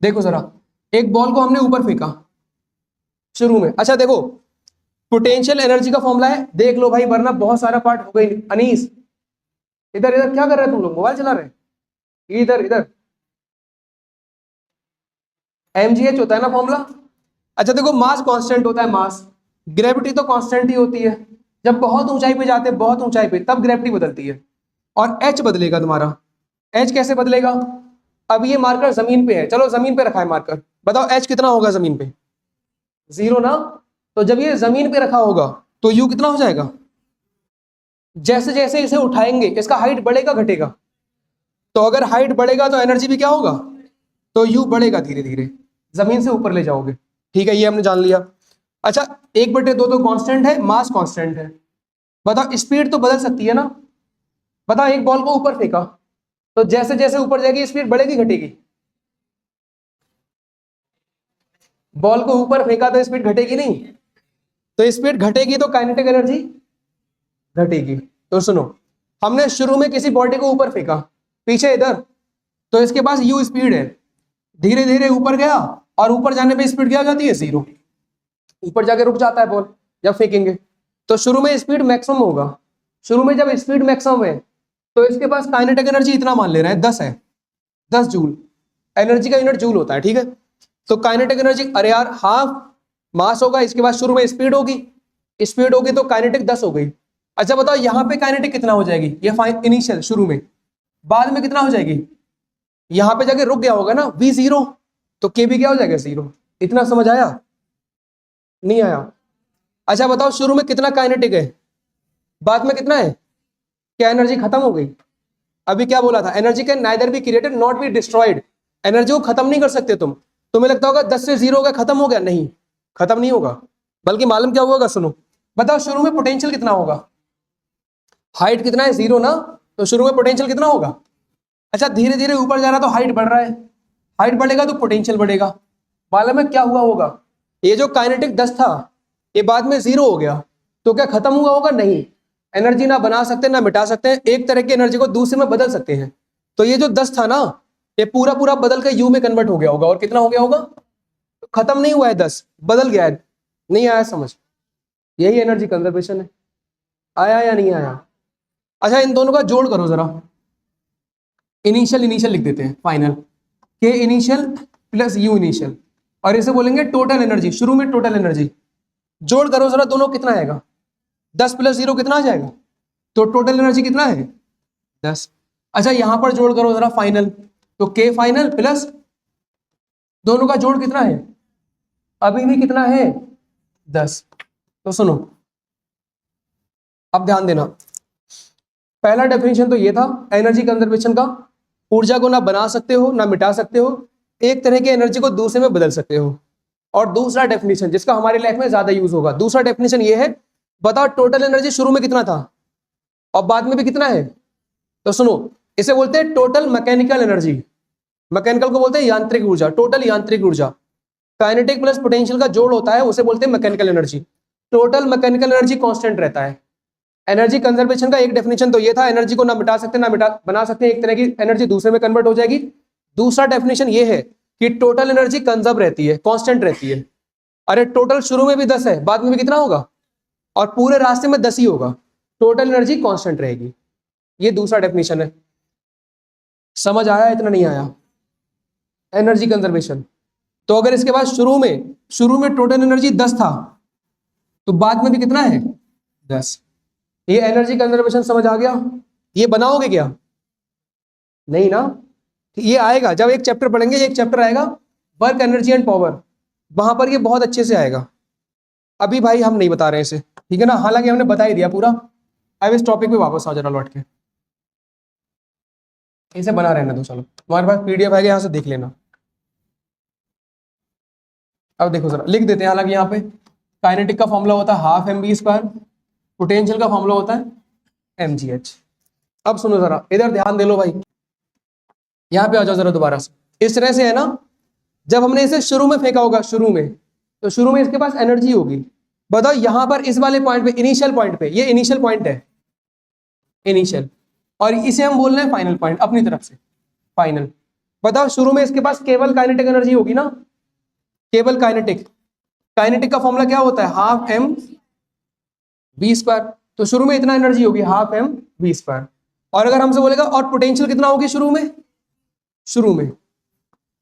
देखो जरा, एक बॉल को हमने ऊपर फेंका शुरू में। अच्छा देखो, पोटेंशियल एनर्जी का फॉर्मूला है, देख लो भाई, वरना बहुत सारा पार्ट हो गई। अनीस इधर इधर क्या कर रहे हैं तुम लोग, मोबाइल चला रहे हैं? इधर इधर mgh होता है ना फॉर्मूला। अच्छा देखो, मास कांस्टेंट होता है, मास। ग्रेविटी तो कांस्टेंट ही होती है। जब बहुत ऊंचाई पे जाते हैं, बहुत ऊंचाई पे, तब ग्रेविटी बदलती है और h बदलेगा तुम्हारा। h कैसे बदलेगा? अब ये मार्कर जमीन पे है, चलो जमीन पे रखा है मार्कर, बताओ h कितना होगा जमीन पे? 0 ना। तो जब ये जमीन पे रखा होगा तो u कितना हो जाएगा? जैसे जैसे इसे उठाएंगे इसका हाइट बढ़ेगा घटेगा? तो अगर हाइट बढ़ेगा तो एनर्जी भी क्या होगा? तो u बढ़ेगा, धीरे धीरे जमीन से ऊपर ले जाओगे, ठीक है, ये हमने जान लिया। अच्छा, 1/2 तो कांस्टेंट है, मास कांस्टेंट है। बताओ स्पीड तो बदल सकती है ना। बताओ एक बॉल को ऊपर फेंका तो जैसे जैसे ऊपर जाएगी स्पीड बढ़ेगी घटेगी? बॉल को ऊपर फेंका तो स्पीड घटेगी नहीं, तो स्पीड घटेगी तो काइनेटिक एनर्जी घटेगी। तो सुनो, हमने शुरू में किसी बॉडी को ऊपर फेंका, पीछे इधर, तो इसके पास u स्पीड है, धीरे धीरे ऊपर गया और ऊपर जाने पे स्पीड क्या हो जाती है? 0। ऊपर जाके रुक जाता है बॉल जब फेंकेंगे। तो शुरू में स्पीड मैक्सिमम होगा। शुरू में जब स्पीड मैक्सिमम है तो इसके पास काइनेटिक एनर्जी इतना मान ले रहे हैं 10 है, 10 जूल। एनर्जी का यूनिट जूल होता है, ठीक है। तो काइनेटिक एनर्जी, अरे यार, हाफ मास होगा, इसके बाद शुरू में स्पीड होगी, स्पीड होगी तो काइनेटिक 10 हो गई। अच्छा बताओ यहाँ पे काइनेटिक कितना हो जाएगी? ये इनिशियल शुरू में, बाद में कितना हो जाएगी? यहाँ पे जाके रुक गया होगा ना v 0, तो k भी क्या हो जाएगा? 0। इतना समझ आया? नहीं आया? अच्छा बताओ, शुरू में कितना काइनेटिक है, बाद में कितना है? क्या एनर्जी खत्म हो गई? अभी क्या बोला था? Energy can neither be created not be destroyed. Energy को खत्म नहीं कर सकते तुम। तुम्हें लगता होगा 10 से 0 हो गया खत्म हो गया, नहीं, खत्म नहीं होगा, बल्कि मालूम क्या होगा? सुनो, बताओ शुरू में पोटेंशियल कितना होगा? हाइट कितना है? 0 ना। तो शुरू में पोटेंशियल कितना होगा? अच्छा, धीरे धीरे ऊपर जा रहा तो हाइट बढ़ रहा है, हाइट बढ़ेगा तो पोटेंशियल बढ़ेगा। मालूम है क्या हुआ होगा? ये जो काइनेटिक 10 था ये बाद में 0 हो गया, तो क्या खत्म हुआ होगा? नहीं। एनर्जी ना बना सकते ना मिटा सकते हैं, एक तरह की एनर्जी को दूसरे में बदल सकते हैं। तो ये जो 10 था ना, ये पूरा पूरा बदल के यू में कन्वर्ट हो गया होगा, और कितना हो गया होगा? खत्म नहीं हुआ है, 10 बदल गया है। नहीं आया समझ? यही एनर्जी कंजर्वेशन है। आया या नहीं आया? अच्छा, इन दोनों का जोड़ करो जरा। इनिशियल इनिशियल लिख देते हैं, फाइनल के इनिशियल प्लस यू इनिशियल, और इसे बोलेंगे टोटल एनर्जी। शुरू में टोटल एनर्जी, जोड़ करो जरा दोनों, कितना आएगा? 10 + 0 कितना आ जाएगा? तो टोटल एनर्जी कितना है? 10। अच्छा, यहां पर जोड़ करो जरा फाइनल, तो के फाइनल प्लस दोनों का जोड़ कितना है? अभी भी कितना है? 10। तो सुनो, अब ध्यान देना, पहला डेफिनेशन तो ये था एनर्जी कंजर्वेशन का, ऊर्जा को ना बना सकते हो ना मिटा सकते हो, एक तरह की एनर्जी को दूसरे में बदल सकते हो। और दूसरा डेफिनेशन जिसका हमारी लाइफ में ज्यादा यूज होगा, दूसरा डेफिनेशन ये है, बताओ टोटल एनर्जी शुरू में कितना था और बाद में भी कितना है? तो सुनो, इसे बोलते हैं टोटल मैकेनिकल एनर्जी। मैकेनिकल को बोलते हैं यांत्रिक ऊर्जा, टोटल यांत्रिक ऊर्जा। काइनेटिक प्लस पोटेंशियल का जोड़ होता है, उसे बोलते हैं mechanical energy. Total mechanical energy constant रहता है। एनर्जी कंजर्वेशन का एक डेफिनेशन तो ये था, एनर्जी को ना मिटा सकते ना बना सकते, एक तरह की एनर्जी दूसरे में कन्वर्ट हो जाएगी। दूसरा डेफिनेशन ये है कि टोटल एनर्जी कंजर्व रहती है, कांस्टेंट रहती है। अरे टोटल शुरू में भी 10 है, बाद में भी कितना होगा, और पूरे रास्ते में 10 ही होगा, टोटल एनर्जी कांस्टेंट रहेगी। ये दूसरा डेफिनेशन है। समझ आया, इतना नहीं आया? Energy conservation. तो अगर इसके बाद शुरू में टोटल एनर्जी 10 था, तो बाद में भी कितना है, 10। ये एनर्जी कंजर्वेशन समझ आ गया? ये बनाओगे क्या? नहीं ना, ये आएगा जब एक चैप्टर पढ़ेंगे, एक चैप्टर आएगा वर्क, एनर्जी एंड पावर, वहां पर ये बहुत अच्छे से आएगा। अभी भाई हम नहीं बता रहे हैं इसे, ठीक है ना, हालांकि हमने बता ही दिया पूरा। अब इस टॉपिक पे वापस आ जरा लौट के, इसे बना रहने दो। चलो तुम्हारे पास पीडीएफ है, यहाँ से देख लेना। अब देखो जरा लिख देते हैं। हालांकि यहाँ पे काइनेटिक का फॉर्मूला होता है हाफ mv², पोटेंशियल का फॉर्मूला होता है mgh। अब सुनो जरा, इधर ध्यान दे लो भाई, यहाँ पे आ जाओ जरा दोबारा से। इस तरह से है ना, जब हमने इसे शुरू में फेंका होगा, शुरू में, तो शुरू में इसके पास एनर्जी होगी। बताओ यहाँ पर इस वाले पॉइंट पे, इनिशियल पॉइंट पे, ये इनिशियल पॉइंट है, इनिशियल, और इसे हम बोल रहे हैं फाइनल पॉइंट, अपनी तरफ से फाइनल। बताओ शुरू में इसके पास केवल काइनेटिक एनर्जी होगी ना, केवल काइनेटिक। काइनेटिक का फॉर्मूला क्या होता है, हाफ mv²। तो शुरू में इतना एनर्जी होगी, हाफ mv²। और अगर हमसे बोलेगा और पोटेंशियल कितना होगी शुरू में,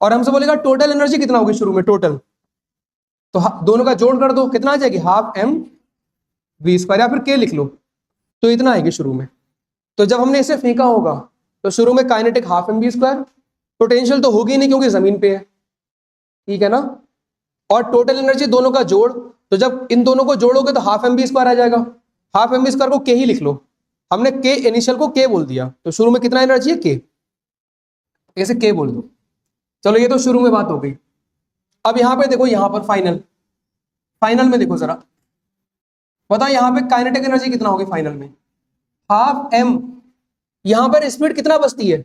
और हमसे बोलेगा टोटल एनर्जी कितना होगी शुरू में, टोटल, तो दोनों का जोड़ कर दो, कितना आ जाएगी, हाफ mv², या फिर k लिख लो, तो इतना आएगी शुरू में। तो जब हमने इसे फेंका होगा, तो शुरू में काइनेटिक हाफ mv², पोटेंशियल तो होगी नहीं क्योंकि जमीन पे है, ठीक है ना, और टोटल एनर्जी दोनों का जोड़, तो जब इन दोनों को जोड़ोगे तो हाफ mv² आ जाएगा। हाफ mv² को k ही लिख लो, हमने k इनिशियल को k बोल दिया, तो शुरू में कितना एनर्जी है, k, ऐसे k बोल दो। चलो ये तो शुरू में बात हो गई। अब यहां पे देखो, यहां पर फाइनल में देखो जरा, बताओ यहां पे काइनेटिक एनर्जी कितना होगी फाइनल में, हाफ m। यहां पर स्पीड कितना बचती है,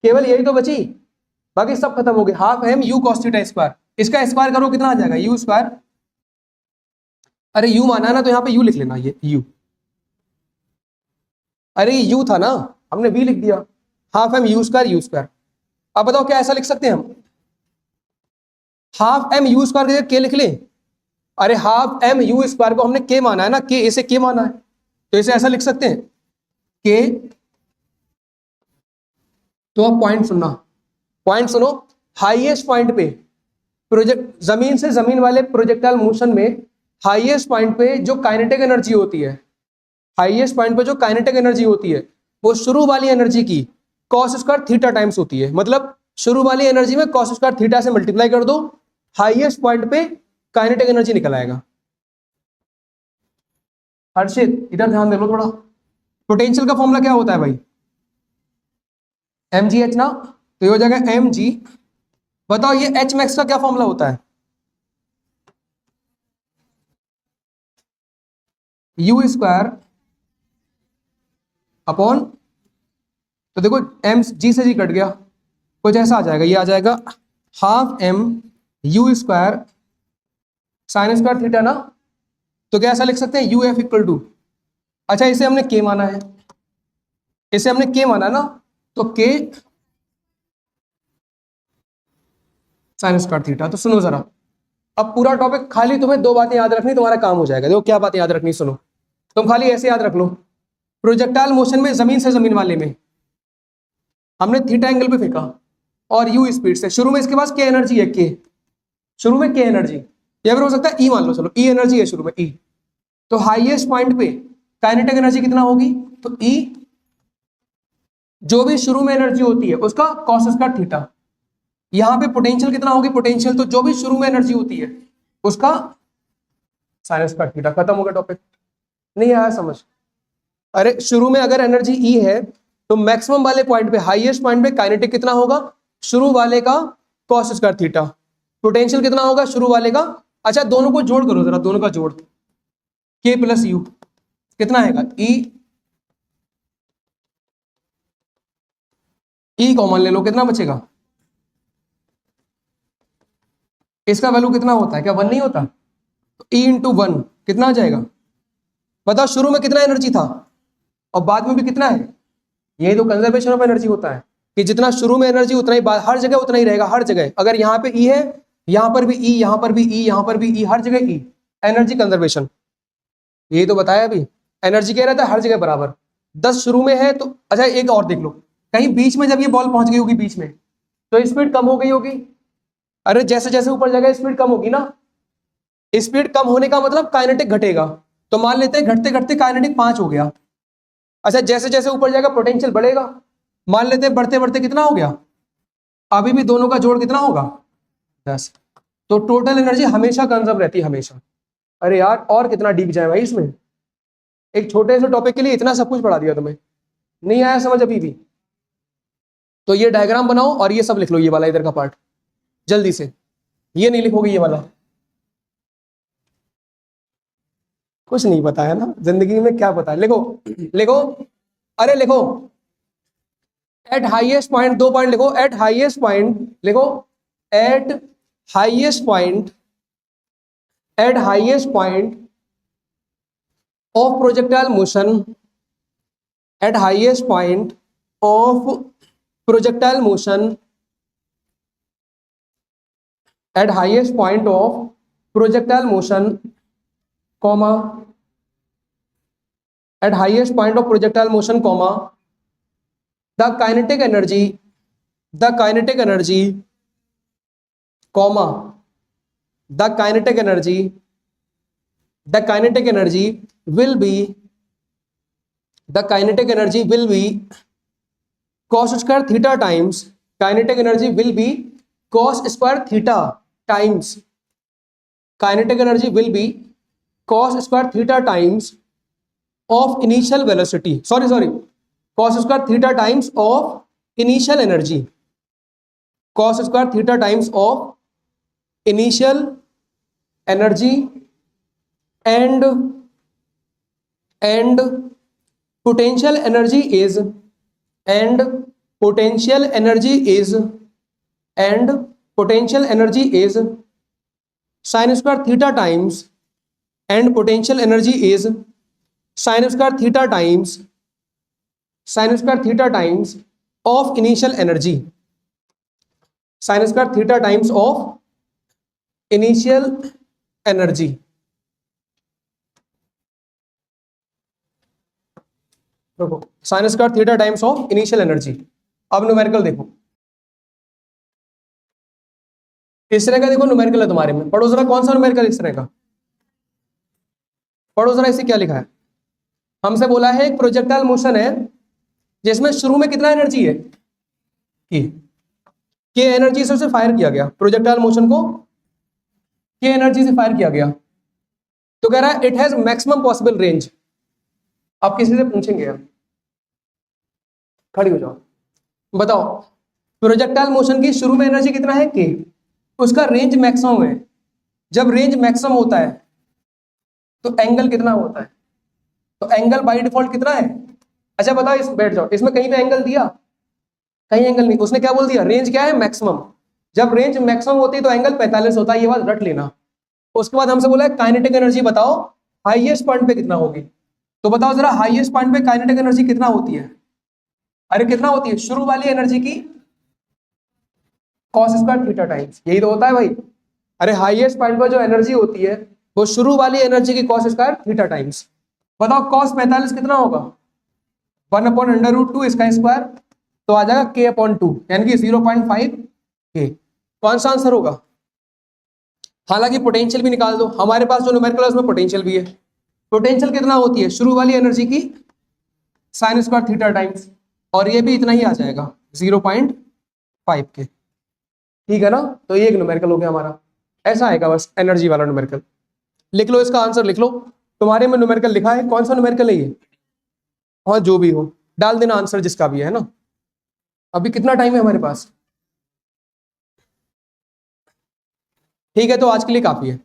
केवल यही तो बची, बाकी सब खत्म हो गए। हाफ m u cos θ², इसका स्क्वायर करो कितना आ जाएगा, u²। अरे u माना है ना, तो यहां पे u लिख लेना, ये u, अरे ये u था ना, हमने v लिख दिया, हाफ m u²। अब बताओ क्या ऐसा लिख सकते हैं हम, हाफ m u² की जगह k लिख लें? अरे हाफ m u² को हमने k माना है ना, k, इसे k माना है, तो इसे ऐसा लिख सकते हैं k। तो अब पॉइंट सुनो, हाईएस्ट पॉइंट पे जमीन से जमीन वाले प्रोजेक्टाइल मोशन में हाईएस्ट पॉइंट पे जो काइनेटिक एनर्जी होती है, हाईएस्ट पॉइंट पे जो काइनेटिक एनर्जी होती है, वो शुरू वाली एनर्जी की cos² θ टाइम्स होती है। मतलब शुरू वाली एनर्जी में cos² θ से मल्टीप्लाई कर दो, हाईएस्ट पॉइंट पे काइनेटिक एनर्जी निकल आएगा। हर्षित इधर ध्यान दे लो थोड़ा, पोटेंशियल का फॉर्मूला क्या होता है भाई, mgh ना, तो ये हो जाएगा mg। बताओ ये h max का क्या फॉर्मूला होता है, u² अपॉन, तो देखो m g से g कट गया, कुछ ऐसा आ जाएगा, ये आ जाएगा हाफ m u² sin² θ ना, तो क्या ऐसा लिख सकते हैं uf इक्वल टू, अच्छा इसे हमने k माना है, इसे हमने k माना ना, तो k sin² θ। तो सुनो जरा, अब पूरा टॉपिक खाली तुम्हें दो बातें याद रखनी, तुम्हारा काम हो जाएगा। देखो क्या बातें याद रखनी, सुनो, तुम खाली ऐसे याद रख लो, प्रोजेक्टाइल मोशन में जमीन से जमीन वाले में हमने थीटा एंगल पे फेंका और u स्पीड से, शुरू में इसके पास k एनर्जी है, k, शुरू में k एनर्जी, या फिर हो सकता है e मान लो, चलो e एनर्जी है शुरू में, e। तो हाईएस्ट पॉइंट पे काइनेटिक एनर्जी कितना होगी, तो e, जो भी शुरू में एनर्जी होती है उसका cos² θ। यहां पे पोटेंशियल कितना होगी, पोटेंशियल तो जो भी शुरू में एनर्जी होती है उसका sin² θ। खत्म हो गया टॉपिक, नहीं आया समझ? अरे शुरू में अगर एनर्जी E है, तो मैक्सिमम वाले पॉइंट पे, हाईएस्ट पॉइंट पे काइनेटिक कितना होगा, शुरू वाले का cos² θ। पोटेंशियल कितना होगा शुरू वाले का, अच्छा दोनों को जोड़ करो जरा, दोनों का जोड़, k प्लस u कितना आएगा, e कॉमन ले लो, कितना बचेगा, इसका वैल्यू कितना होता है, क्या 1 नहीं होता, तो e इंटू 1 कितना आ जाएगा, बताओ शुरू में कितना एनर्जी था और बाद में भी कितना है, यही तो कंजर्वेशन ऑफ एनर्जी होता है। कि जितना शुरू में एनर्जी उतना ही हर जगह उतना ही रहेगा, हर जगह। अगर यहाँ पे ई है, यहाँ पर भी ई, यहाँ पर भी ई, यहाँ पर भी ई, हर जगह ई। एनर्जी कंजर्वेशन, यही तो बताया अभी। एनर्जी क्या रहता है, हर जगह बराबर। 10 शुरू में है तो अच्छा एक और देख लो, कहीं बीच में जब ये बॉल पहुंच गई होगी बीच में तो स्पीड कम हो गई होगी। अरे जैसे जैसे ऊपर जाएगा स्पीड कम होगी ना। स्पीड कम होने का मतलब काइनेटिक घटेगा। तो मान लेते हैं घटते घटते काइनेटिक 5 हो गया। अच्छा जैसे जैसे ऊपर जाएगा पोटेंशियल बढ़ेगा। मान लेते हैं बढ़ते बढ़ते कितना हो गया, अभी भी दोनों का जोड़ कितना होगा, 10। तो टोटल एनर्जी हमेशा कंजर्व रहती है, हमेशा। अरे यार और कितना डीप जाए भाई इसमें, एक छोटे से टॉपिक के लिए इतना सब कुछ पढ़ा दिया तुम्हें, नहीं आया समझ अभी भी। तो ये डायग्राम बनाओ और ये सब लिख लो, ये वाला इधर का पार्ट जल्दी से। ये नहीं लिखोगे ये वाला, कुछ नहीं पता है ना जिंदगी में, क्या पता है। लिखो लिखो, अरे लिखो एट हाईएस्ट पॉइंट, 2 पॉइंट लिखो। एट हाईएस्ट पॉइंट लिखो, eight highest point, eight highest point of projectile motion, at highest point of projectile motion, at highest point of projectile motion, comma, at highest point of projectile motion, comma, the kinetic energy, the kinetic energy, comma, the kinetic energy, the kinetic energy will be, the kinetic energy will be cos square theta times, kinetic energy will be cos square theta times, kinetic energy will be cos square theta times of initial velocity, sorry, cos square theta times of initial energy, cos square theta times of initial energy and potential energy is, and potential energy is, and potential energy is sin square theta times, and potential energy is sin square theta times, sin square theta times of initial energy, sin square theta times of initial energy। देखो sign square theta times of initial energy. अब numerical देखो, इस तरह का देखो numerical है तुम्हारे में, पढ़ो जरा कौन सा न्यूमेरिकल इस तरह का, पढ़ो जरा इसे क्या लिखा है। हमसे बोला है एक प्रोजेक्टाइल मोशन है जिसमें शुरू में कितना एनर्जी है, के एनर्जी से उसे फायर किया गया, प्रोजेक्टाइल मोशन को के एनर्जी से फायर किया गया। तो कह रहा है it has maximum possible range. आप किसी से पूछेंगे यार, खड़ी हो जाओ, बताओ प्रोजेक्टाइल मोशन की शुरू में एनर्जी कितना है के, उसका रेंज मैक्सिमम है। जब रेंज मैक्सिमम होता है तो एंगल कितना होता है, तो एंगल बाय डिफॉल्ट कितना है। अच्छा बताओ, इस बैठ जाओ, इसमें कहीं पे एंगल दिया, कहीं एंगल नहीं, उसने क्या बोल दिया, रेंज क्या है मैक्सिमम। जब रेंज मैक्सिमम होती है तो एंगल 45 होता है, ये बात रट लेना। उसके बाद हमसे बोला काइनेटिक एनर्जी बताओ हाईएस्ट पॉइंट पे कितना होगी। तो बताओ जरा हाईएस्ट पॉइंट पे काइनेटिक एनर्जी कितना होती है। अरे कितना होती है, शुरू वाली एनर्जी की cos स्क्वायर थीटा टाइम्स, यही तो होता है भाई। अरे हाईएस्ट पॉइंट पर जो एनर्जी होती है वो शुरू वाली एनर्जी की cos स्क्वायर थीटा टाइम्स। बताओ cos 45 कितना होगा, 1/√2 इसका स्क्वायर, तो आ जाएगा k/2 यानी कि 0.5 k। कौन सा आंसर होगा। हालांकि पोटेंशियल भी निकाल दो, हमारे पास जो न्यूमेरिकल है उसमें पोटेंशियल भी है। पोटेंशियल कितना होती है, शुरू वाली एनर्जी की साइन स्क्वायर थीटा टाइम्स, और ये भी इतना ही आ जाएगा 0.5 के। ठीक है ना, तो ये एक न्यूमेरिकल हो गया हमारा, ऐसा आएगा बस एनर्जी वाला न्यूमेरिकल। लिख लो इसका आंसर, लिख लो, तुम्हारे में न्यूमेरिकल लिखा है, कौन सा न्यूमेरिकल है ये, हाँ जो भी हो डाल देना आंसर जिसका भी है ना। अभी कितना टाइम है हमारे पास, ठीक है तो आज के लिए काफी है।